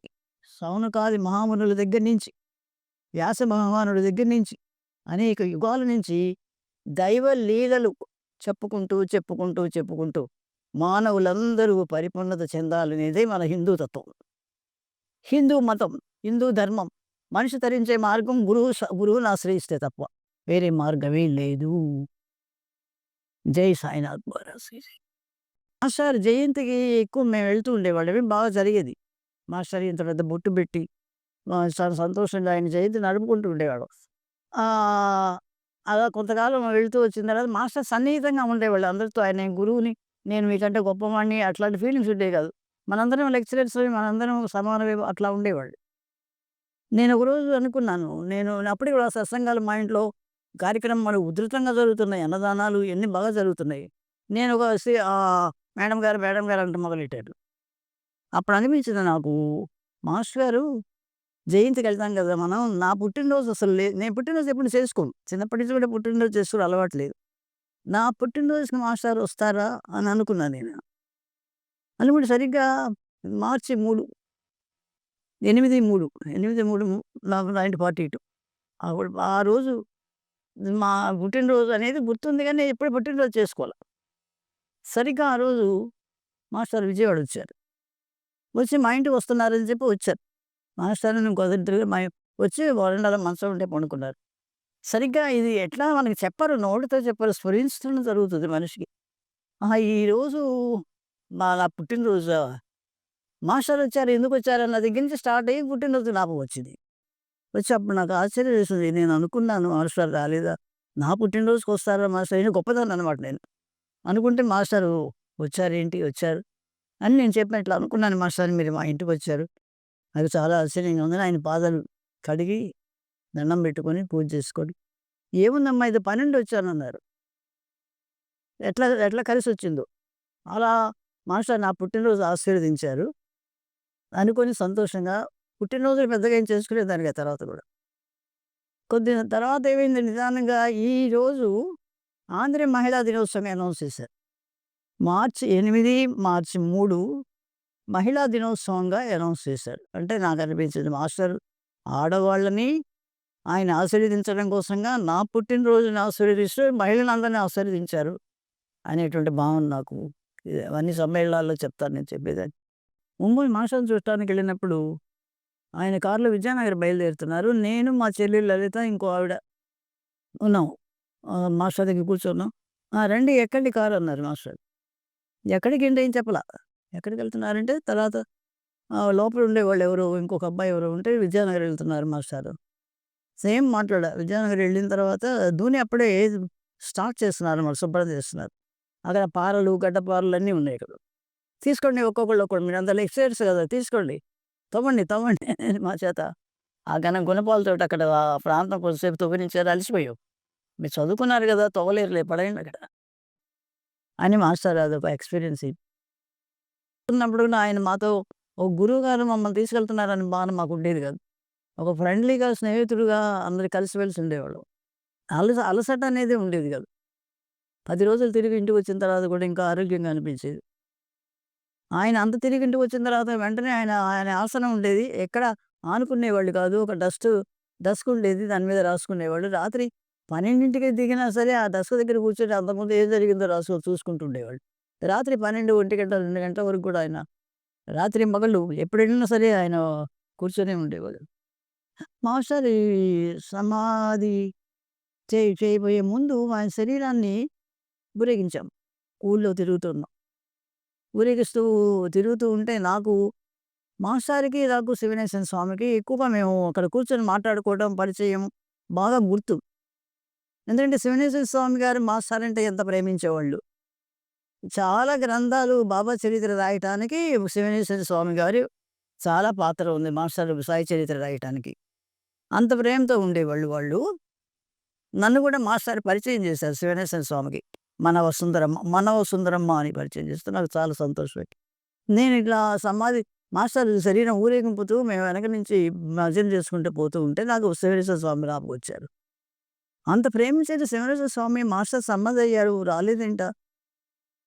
Speaker 1: సౌనకాది మహామునుల దగ్గర నుంచి, వ్యాస భగవానుడి దగ్గర నుంచి, అనేక యుగాల నుంచి దైవ లీలలు చెప్పుకుంటూ, చెప్పుకుంటూ, చెప్పుకుంటూ మానవులందరూ పరిపూర్ణత చెందాలనేదే మన హిందూ తత్వం. హిందూ మతం, హిందూ ధర్మం. మనిషి తరించే మార్గం గురువుని ఆశ్రయిస్తే తప్ప వేరే మార్గమే లేదు. జై సాయినాథ్ మహారాజ్. మాస్టర్ జయంతికి ఎక్కువ మేము వెళ్తూ ఉండేవాళ్ళం. బాగా జరిగేది. మాస్టర్ ఇంత పెద్ద బొట్టు పెట్టి చాలా సంతోషంగా ఆయన జయంతి నడుపుకుంటూ ఉండేవాడు. ఆహ్, అలా కొంతకాలం వెళ్తూ వచ్చిన తర్వాత మాస్టర్ సన్నిహితంగా ఉండేవాళ్ళు అందరితో. ఆయన గురువుని, నేను మీకంటే గొప్పవాడిని అట్లాంటి ఫీలింగ్స్ ఉండేవి కాదు. మనందరం లెక్చరర్స్, మనందరం సమానమే అట్లా ఉండేవాళ్ళు. నేను ఒకరోజు అనుకున్నాను. అప్పటికి కూడా సత్సంగాలు మా ఇంట్లో కార్యక్రమాలు ఉధృతంగా జరుగుతున్నాయి. అన్నదానాలు ఇయన్నీ బాగా జరుగుతున్నాయి. నేను ఒక మేడం గారు, మేడం గారు అంటూ మొదలెట్టారు. అప్పుడు అనిపించింది నాకు, మాస్టర్ గారు జయంతికెళ్తాం కదా మనం. నా పుట్టినరోజు అసలు నేను పుట్టినరోజు ఎప్పుడు చేసుకోను. చిన్నప్పటి నుంచి కూడా పుట్టినరోజు చేసుకునే అలవాటు లేదు. నా పుట్టినరోజుకి మాస్టర్ వస్తారా అని అనుకున్నాను నేను. అనుకుంటే సరిగ్గా మార్చి 3 8/3 8/3 1942 అప్పుడు ఆ రోజు మా పుట్టినరోజు అనేది గుర్తుంది గానీ, ఎప్పుడు పుట్టినరోజు చేసుకోల. సరిగ్గా ఆ రోజు మాస్టర్ విజయవాడ వచ్చారు. వచ్చి మా ఇంటికి వస్తున్నారని చెప్పి వచ్చారు. మాస్టర్ నేను కుదిరితే వచ్చి వరండాలో మంచం ఉంటే పడుకున్నారు. సరిగ్గా ఇది ఎట్లా మనకి చెప్పరు, నోటితో చెప్పరు, స్ఫురించడం జరుగుతుంది మనిషికి. ఆహా! ఈరోజు నా పుట్టినరోజా? మాస్టర్ వచ్చారు, ఎందుకొచ్చారు అన్న దగ్గర నుంచి స్టార్ట్ అయ్యి పుట్టినరోజు జ్ఞాపకం వచ్చింది. వచ్చి అప్పుడు నాకు ఆశ్చర్యం వేసింది. నేను అనుకున్నాను మాస్టర్ రాలేదా? నా పుట్టినరోజుకి వస్తారా మాస్టర్? ఇది గొప్పతనం అనమాట నేను. అనుకుంటే మాస్టారు వచ్చారేంటి? వచ్చారు అని నేను చెప్పిన ఇట్లా అనుకున్నాను మాస్టర్ మీరు మా ఇంటికొచ్చారు. నాకు చాలా ఆశ్చర్యంగా ఉందని ఆయన పాదాలు కడిగి, దండం పెట్టుకొని, పూజ చేసుకొని, "ఏముందమ్మా ఇది పనుండి వచ్చానన్నారు." ఎట్లా ఎట్లా కలిసొచ్చిందో. అలా మాస్టర్ నా పుట్టినరోజు ఆశీర్వదించారు. అనుకోని సంతోషంగా పుట్టినరోజులు పెద్దగా ఏం చేసుకునేదాన్ని కాదు తర్వాత కూడా. కొద్ది తర్వాత ఏమైంది నిదానంగా ఈరోజు ఆంధ్ర మహిళా దినోత్సవం అనౌన్స్ చేశారు. మార్చి 8, మార్చి 3 మహిళా దినోత్సవంగా అనౌన్స్ చేశారు. అంటే నాకనిపించింది మాస్టర్ ఆడవాళ్ళని ఆయన ఆశీర్వదించడం కోసంగా నా పుట్టినరోజుని ఆశీర్వదిస్తూ మహిళలందరిని ఆశీర్వదించారు అనేటువంటి భావన నాకు అన్ని సమ్మేళనాల్లో చెప్తాను నేను చెప్పేదాన్ని. ముంబై మాస్టర్‌ని చూడటానికెళ్ళినప్పుడు ఆయన కారులో విద్యానగర్ బయలుదేరుతున్నారు. నేను, మా చెల్లెలు లలిత, ఇంకో ఆవిడ ఉన్నాం. మాస్టర్ దగ్గర కూర్చున్నాం. రండి ఎక్కండి కారు అన్నారు మాస్టర్. ఎక్కడికేంటి ఏం చెప్పలా. ఎక్కడికెళ్తున్నారంటే తర్వాత లోపల ఉండేవాళ్ళు ఎవరో ఇంకొక అబ్బాయి ఎవరో ఉంటే విద్యానగర్ వెళ్తున్నారు మాస్టారు. సేమ్ మాట్లాడా. విద్యానగర్ వెళ్ళిన తర్వాత ధూని అప్పుడే స్టార్ట్ చేస్తున్నారన్నమాట. శుభ్రం చేస్తున్నారు. అక్కడ పారలు, గడ్డపారలు అన్నీ ఉన్నాయి అక్కడ. తీసుకోండి ఒక్కొక్కళ్ళు ఒక్కోటి మీరంతా లెక్చరర్స్ కదా! తీసుకోండి. తవ్వండి, తవ్వండి అని మా చేత ఆ గుణపాలతోటి అక్కడ ఆ ప్రాంతం కొంచెంసేపు తవ్వించారు. అలసిపోయాం. మీరు చదువుకున్నారు కదా! తవ్వలేరులే పడేయండి అక్కడ అని మాస్టర్ అదొక ఎక్స్‌పీరియన్స్. ఉన్నప్పుడు ఆయన మాతో ఒక గురువుగారు మమ్మల్ని తీసుకెళ్తున్నారని భావన మాకుండేది కాదు. ఒక ఫ్రెండ్లీగా, స్నేహితుడుగా అందరూ కలిసిమెలిసి ఉండేవాళ్ళం. అలసట అనేది ఉండేది కాదు. 10 రోజులు తిరిగి ఇంటికొచ్చిన తర్వాత కూడా ఇంకా ఆరోగ్యంగా అనిపించేది. ఆయన అంత తిరిగి ఇంటికొచ్చిన తర్వాత వెంటనే ఆయన ఆయన ఆసనం ఉండేది. ఎక్కడ ఆనుకునేవాళ్ళు కాదు. ఒక డస్క్ ఉండేది. దాని మీద రాసుకునేవాళ్ళు. రాత్రి 12కి దిగినా సరే ఆ డస్క్ దగ్గర కూర్చొని అంతకుముందు ఏం జరిగిందో చూసుకుంటూ ఉండేవాళ్ళు. రాత్రి 12, 1 గంట, 2 గంటల వరకు కూడా ఆయన రాత్రి పగలు ఎప్పుడెళ్ళినా సరే ఆయన కూర్చొనే ఉండేవాళ్ళు. మాస్టర్ ఈ సమాధి చేయబోయే ముందు ఆయన శరీరాన్ని ఊరేగించాం. ఊళ్ళో తిరుగుతున్నాం. ఊరేగిస్తూ తిరుగుతూ ఉంటే నాకు మాస్టారుకి, నాకు శివనేశన స్వామికి ఎక్కువగా మేము అక్కడ కూర్చొని మాట్లాడుకోవడం, పరిచయం బాగా గుర్తు. ఎందుకంటే శివనేశన స్వామి గారు మాస్టారు అంటే ఎంత ప్రేమించేవాళ్ళు. చాలా గ్రంథాలు బాబా చరిత్ర రాయటానికి శివనేశన స్వామి గారి చాలా పాత్ర ఉంది మాస్టారు సాయి చరిత్ర రాయటానికి. అంత ప్రేమతో ఉండేవాళ్ళు వాళ్ళు. నన్ను కూడా మాస్టారు పరిచయం చేశారు శివనేశన స్వామికి. మనవ సుందరమ్మ అని పరిచయం చేస్తే నాకు చాలా సంతోషం. నేను ఇట్లా సమాధి మాస్టర్ శరీరం ఊరేగింపుతూ మేము వెనక నుంచి భజన చేసుకుంటూ పోతూ ఉంటే నాకు శివనేశ్వర స్వామి వచ్చారు. అంత ప్రేమించేది శివనేశ్వర స్వామి మాస్టర్ సమాధయ్యారు రాలేదేంటా?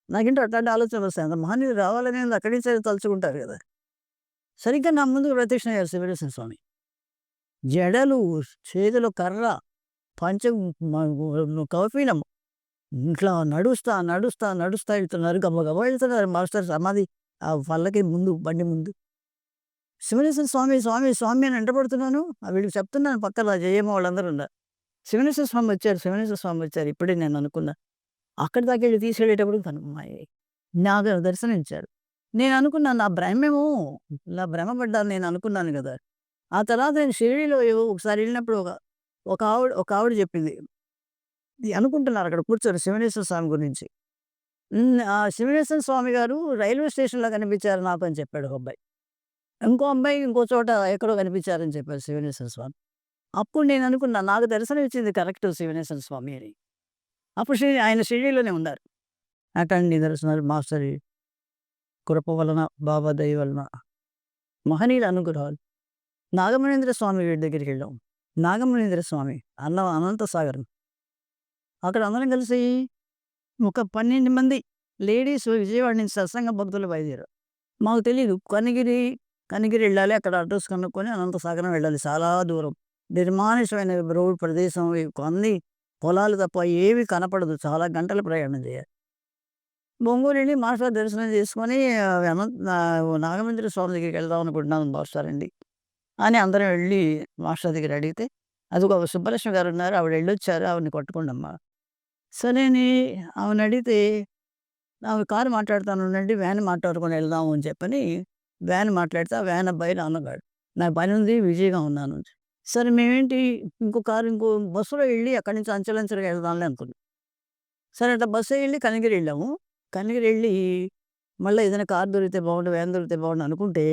Speaker 1: నాకేంటో అట్లాంటి ఆలోచనలు వస్తాయి. అంత మహనీయుడు రావాలని అక్కడి నుంచే తలుచుకుంటారు కదా! సరిగ్గా నా ముందుకు ప్రత్యక్షమయ్యారు శివనేశ్వర స్వామి. జడలు, చేతిలో కర్ర, పంచెం కౌపీనం ఇట్లా నడుస్తా వెళ్తున్నారు. గబగబా వెళ్తున్నారు మాస్టర్ సమాధి ఆ పల్లకి ముందు బండి ముందు. శివనేశ్వర స్వామి, స్వామి, స్వామి అని వెంటబడుతున్నాను. వీళ్ళకి చెప్తున్నాను పక్కన జయమ్మ వాళ్ళందరూ ఉన్నారు. శివనేశ్వర స్వామి వచ్చారు, శివనేశ్వర స్వామి వచ్చారు. ఇప్పుడే నేను అనుకున్నా. అక్కడి దాకా వెళ్ళి తీసుకెళ్ళేటప్పుడు నాకు దర్శనమిచ్చారు. నేను అనుకున్నాను నా భ్రమేమో, ఇలా భ్రమపడ్డాను నేను అనుకున్నాను కదా! ఆ తర్వాత నేను షిరిడీలో ఒకసారి వెళ్ళినప్పుడు ఒక ఆవిడ చెప్పింది. అనుకుంటున్నారు అక్కడ కూర్చొని శివనేశ్వర స్వామి గురించి. ఆ శివనేశ్వర స్వామి గారు రైల్వే స్టేషన్‌లో కనిపించారు నాకు అని చెప్పాడు ఒక అబ్బాయి. ఇంకో అబ్బాయి ఇంకో చోట ఎక్కడో కనిపించారని చెప్పారు శివనేశ్వర స్వామి. అప్పుడు నేను అనుకున్నా నాకు దర్శనం ఇచ్చింది కరెక్ట్ శివనేశ్వర స్వామి అని. అప్పుడు ఆయన షిరిడీలోనే ఉన్నారు. అటండి నిదర్శనాలు మాస్టర్ కృప వలన, బాబా దయ వలన, మహనీయుల అనుగ్రహాలు. నాగమణీంద్ర స్వామి వీడి దగ్గరికెళ్ళాం. నాగమణీంద్ర స్వామి అనంత సాగర్. అక్కడ అందరం కలిసి ఒక 12 మంది లేడీస్ విజయవాడ నుంచి సత్సంగ భక్తులు బయలుదేరారు. మాకు తెలీదు. కనిగిరి వెళ్ళాలి. అక్కడ అడ్రస్ కనుక్కొని అనంతసాగరం వెళ్ళాలి. చాలా దూరం. నిర్మానుష్యమైన రోడ్ ప్రదేశం. కొన్ని పొలాలు తప్ప ఏవి కనపడదు. చాలా గంటల ప్రయాణం చేయాలి. ఒంగోలు ఎళ్లి మాస్టర్ దర్శనం చేసుకొని నాగమేంద్ర స్వామి దగ్గరికి వెళ్దాం అనుకుంటున్నాను మాస్టారండి అని అందరం వెళ్లి మాస్టర్ దగ్గర అడిగితే, అదిగో సుబ్బలక్ష్మి గారున్నారు. ఆవిడ ఎళ్ళొచ్చారు. ఆవిడని పట్టుకోండమ్మా. సరేని ఆమెనడిగితే, ఆమె కారు మాట్లాడుతానుండండి. వ్యాన్ మాట్లాడుకొని వెళ్దాము అని చెప్పని వ్యాన్ మాట్లాడితే, ఆ వ్యాన్ అబ్బాయి అన్నగాడు. నాకు పనుంది బిజీగా ఉన్నాను. సరే మేమేంటి ఇంకో బస్సులో ఎళ్లి అక్కడి నుంచి అంచెలంచెలుగా వెళ్దాంలే అనుకున్నాం. సరే అట్లా బస్సులో ఎళ్లి కనిగిరి ఎళ్ళాము. కనిగిరి ఎళ్లి మళ్ళా ఏదైనా కారు దొరికితే బావుండు, వ్యాన్ దొరికితే బావుండు అనుకుంటే,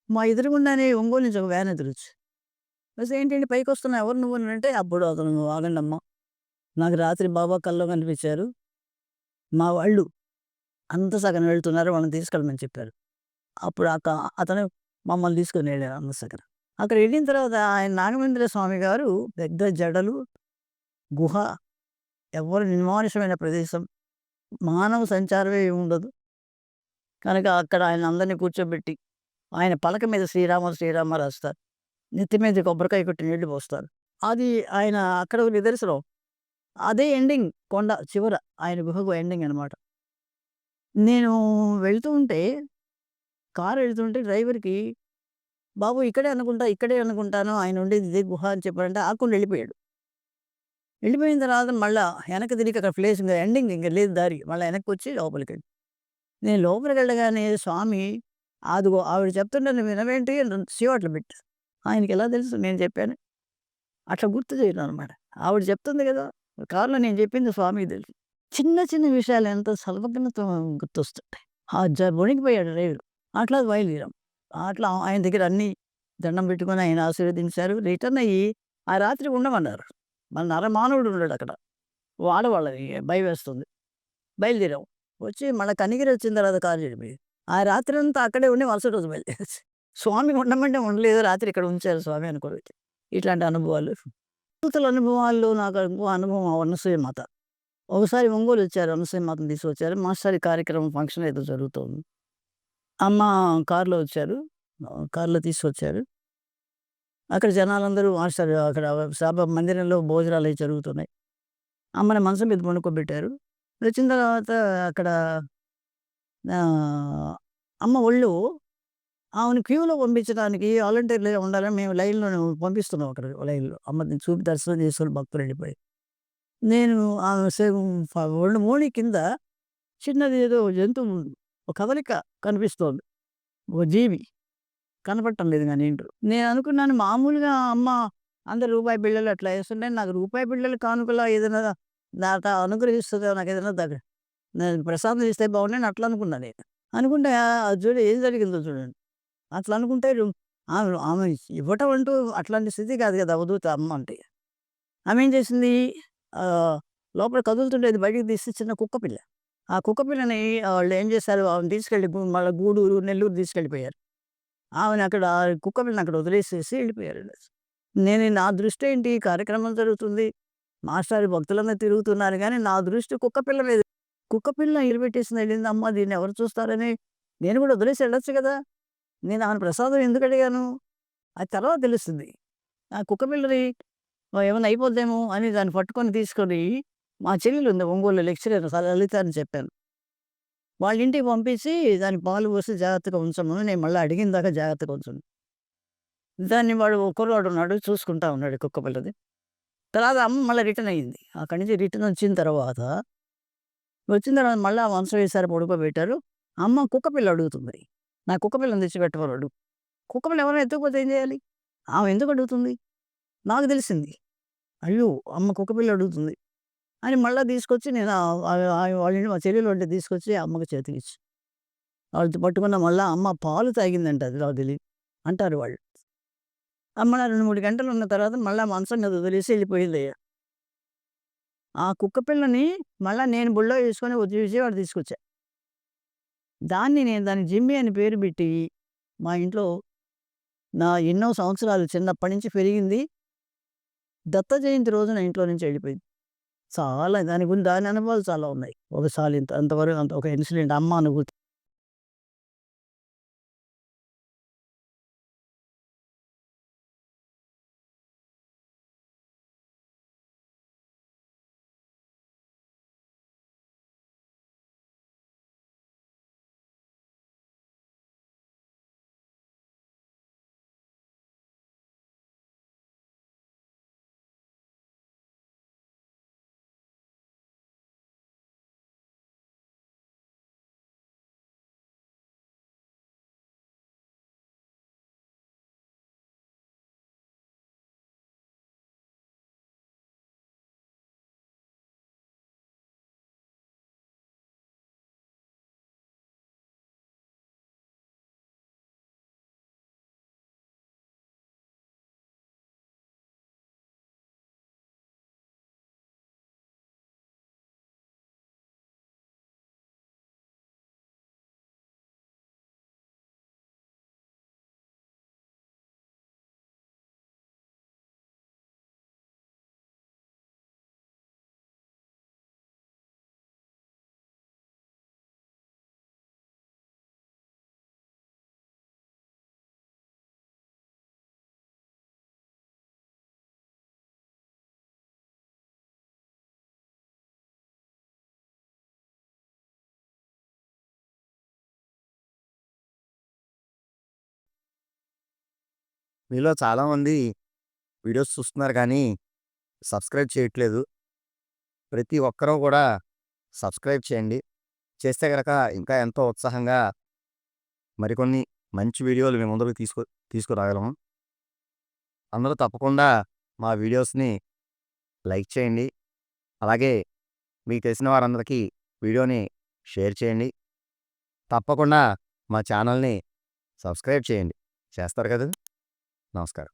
Speaker 1: మా ఎదురుగుండానే ఒంగోలు నుంచి ఒక వ్యాన్ ఎదురొచ్చింది. వస్తే ఏంటండి పైకొస్తున్నా ఎవరు నువ్వు అనంటే, అప్పుడు అతను ఆగండమ్మా! నాకు రాత్రి బాబా కల్లో కనిపించారు. మా వాళ్ళు అంత సగం వెళ్తున్నారు. వాళ్ళని తీసుకెళ్ళమని చెప్పారు. అప్పుడు అతను మమ్మల్ని తీసుకొని వెళ్ళారు అన్నసకర. అక్కడ వెళ్ళిన తర్వాత ఆయన నాగమేంద్ర స్వామి గారు పెద్ద జడలు, గుహ, ఎవ్వరు నిర్మానుష్యమైన ప్రదేశం. మానవ సంచారమే ఉండదు. కనుక అక్కడ ఆయన అందరిని కూర్చోబెట్టి, ఆయన పలక మీద శ్రీరామ శ్రీరామ రాస్తారు. నెత్తి మీద కొబ్బరికాయ కొట్టి నీళ్లు పోస్తారు. అది ఆయన అక్కడ ఒక నిదర్శనం. అదే ఎండింగ్ కొండ చివర. ఆయన గుహకు ఎండింగ్ అనమాట. నేను వెళ్తూ ఉంటే, కారు వెళ్తుంటే డ్రైవర్‌కి బాబు ఇక్కడే అనుకుంటాను. ఆయన ఉండేది ఇదే గుహ అని చెప్పాడంటే ఆక్కుండా వెళ్ళిపోయాడు. వెళ్ళిపోయిన తర్వాత మళ్ళా వెనక్కి తిరిగి అక్కడ ప్లేస్ ఇంగ ఎండింగ్ ఇంక లేదు దారి. మళ్ళా వెనక్కొచ్చి లోపలికెళ్ళి నేను లోపలికెళ్ళగానే స్వామి అదిగో ఆవిడ చెప్తుంటే నువ్వు వినవేంటి అని చీవాట్లు పెట్టారు. ఆయనకెలా తెలుసు నేను చెప్పాను. అట్లా గుర్తు చేయడమనమాట. ఆవిడ చెప్తుంది గదా! కారులో నేను చెప్పింది స్వామికి తెలుసు. చిన్న చిన్న విషయాలు ఎంత సర్వజ్ఞతో గుర్తొస్తుంటాయి. వణికిపోయాడు డ్రైవరు. అట్లా బయలుదేరాం. అట్లా ఆయన దగ్గర అన్నీ దండం పెట్టుకొని ఆయన ఆశీర్వదించారు. రిటర్న్ అయ్యి ఆ రాత్రి ఉండమన్నారు. మన నరమానవుడు ఉండడక్కడ. ఆడవాళ్ళని భయమేస్తుంది. బయలుదేరాం. వచ్చి మళ్ళా కనిగిరి వచ్చిన తర్వాత కారు చెడిపోయింది. ఆ రాత్రంతా అక్కడే ఉండి మరుసటి రోజు బయలుదేరాం. స్వామి ఉండమంటే ఉండలేదు. రాత్రి ఇక్కడ ఉంచారు స్వామి అనుకోబెట్టి. ఇట్లాంటి అనుభవాలు. జీవితాల అనుభవాల్లో నాకు ఇంకో అనుభవం అనసూయ మాత. ఒకసారి ఒంగోలు వచ్చారు. అనసూయ మాతను తీసుకొచ్చారు. మాస్టర్ ఈ కార్యక్రమం ఫంక్షన్ ఏదో జరుగుతోంది. అమ్మ కారులో వచ్చారు. కారులో తీసుకొచ్చారు. అక్కడ జనాలందరూ మాస్టర్ అక్కడ సభ మందిరంలో భోజనాలయి జరుగుతున్నాయి. అమ్మని మంచం మీద పడుకోబెట్టారు. వచ్చిన తర్వాత అక్కడ ఆహ్, అమ్మ ఒళ్ళు ఆమెను క్యూలో పంపించడానికి వాలంటీర్‌లే ఉండాలని మేము లైన్‌లోనే పంపిస్తున్నాం అక్కడ లైన్‌లో. అమ్మని చూపి దర్శనం చేసుకొని భక్తులెళ్ళిపోయి. నేను ఆమె ఒళ్ళు మోణి కింద చిన్నది ఏదో జంతువు ఒక కదలిక కనిపిస్తోంది. ఒక జీవి. కనపడటం లేదు గానీ ఏంటో. నేననుకున్నాను మామూలుగా అమ్మ అందరూ రూపాయి బిళ్ళలు అట్లా ఏస్తుంటే నాకు రూపాయి బిళ్ళలు కానుకలా ఏదైనా నాకు అనుగ్రహిస్తదేమో నాకేదైనా నేను ప్రసాదం ఇస్తే బావుండు అని అట్లా అనుకున్నా నేను. అనుకుంటే అది చూడు ఏం జరిగిందో చూడండి. అట్లా అనుకుంటే ఆమె ఆమె ఇవ్వటం అంటూ అట్లాంటి స్థితి కాదు కదా! అవధూత అమ్మ అంటే. ఆమె ఏం చేసింది లోపల కదులుతుండేది బయటికి తీసి చిన్న కుక్క పిల్ల. ఆ కుక్క పిల్లని వాళ్ళేం చేశారు ఆమెను తీసుకెళ్ళి మళ్ళా గూడూరు, నెల్లూరు తీసుకెళ్ళిపోయారు. ఆమెను అక్కడ కుక్క పిల్లని అక్కడ వదిలేసేసి వెళ్ళిపోయారు. నా దృష్టేంటి కార్యక్రమం జరుగుతుంది. మాస్టారు భక్తులందరూ తిరుగుతున్నారు గానీ, నా దృష్టి కుక్క పిల్ల మీద. కుక్క పిల్ల ఇలిపెట్టేసింది ఎళ్ళిందమ్మా దీన్ని ఎవరు చూస్తారని నేను కూడా వదిలేసి ఎళ్ళొచ్చు గదా! నేను ఆమెను ప్రసాదం ఎందుకు అడిగాను? అది తర్వాత తెలుస్తుంది. ఆ కుక్క పిల్లని ఏమన్నా అయిపోద్దేమో అని దాన్ని పట్టుకొని తీసుకొని మా చెల్లెలుంది ఒంగోలులో లెక్చరర్ లలిత అని చెప్పాను. వాళ్ళ ఇంటికి పంపించి దానికి పాలు పోసి జాగ్రత్తగా ఉంచమని నేను మళ్ళీ అడిగిన దాకా జాగ్రత్తగా ఉంచండి. దాన్ని వాడు కుర్రాడున్నాడు చూసుకుంటా ఉన్నాడు కుక్క పిల్లది. తర్వాత అమ్మ మళ్ళా రిటర్న్ అయింది. అక్కడి నుంచి రిటర్న్ వచ్చిన తర్వాత మళ్ళా ఆ మంచం వేశారు పడుకోబెట్టారు. అమ్మ కుక్క పిల్ల అడుగుతుంది. నా కుక్క పిల్లని తెచ్చిపెట్టమని అడుగు. కుక్క పిల్ల ఎవరైనా ఎత్తుకుపోతే ఏం చేయాలి? ఆమె ఎందుకు అడుగుతుంది? నాకు తెలిసింది. అయ్యో! అమ్మ కుక్క పిల్ల అడుగుతుంది. అని మళ్ళా తీసుకొచ్చి నేను వాళ్ళ ఇంటి మా చెల్లెలుంటే తీసుకొచ్చి అమ్మకి చేతికిచ్చి. వాళ్ళు పట్టుకున్న మళ్ళా అమ్మ పాలు తాగిందంట అది నాకు తెలీదు. అంటారు వాళ్ళు. అమ్మ 2, 3 గంటలున్న తర్వాత మళ్ళా మంచం మీద వదిలేసి ఎళ్ళిపోయిందయ్య. ఆ కుక్క పిల్లని మళ్ళా నేను బుల్లో యేసుకొని వచ్చి విజయవాడ తీసుకొచ్చా. దానికి జిమ్మీ అని పేరు పెట్టి మా ఇంట్లో ఎన్నో సంవత్సరాలు చిన్నప్పటి నుంచి పెరిగింది. దత్త జయంతి రోజున ఇంట్లో నుంచి వెళ్ళిపోయింది. చాలా దాని అనుభవాలు చాలా ఉన్నాయి. ఒకసారి అంతవరకు ఒక ఇన్సిడెంట్ అమ్మ అనుభూతి.
Speaker 2: మీలో చాలామంది వీడియోస్ చూస్తున్నారు కానీ సబ్స్క్రైబ్ చేయట్లేదు. ప్రతి ఒక్కరూ కూడా సబ్స్క్రైబ్ చేయండి. చేస్తే గనక ఇంకా ఎంతో ఉత్సాహంగా మరికొన్ని మంచి వీడియోలు మీ ముందుకు తీసుకురాగలము. అందరూ తప్పకుండా మా వీడియోస్‌ని లైక్ చేయండి. అలాగే మీకు తెలిసిన వారందరికీ వీడియోని షేర్ చేయండి. తప్పకుండా మా ఛానల్‌ని సబ్స్క్రైబ్ చేయండి. చేస్తారు కదా! నమస్కారం.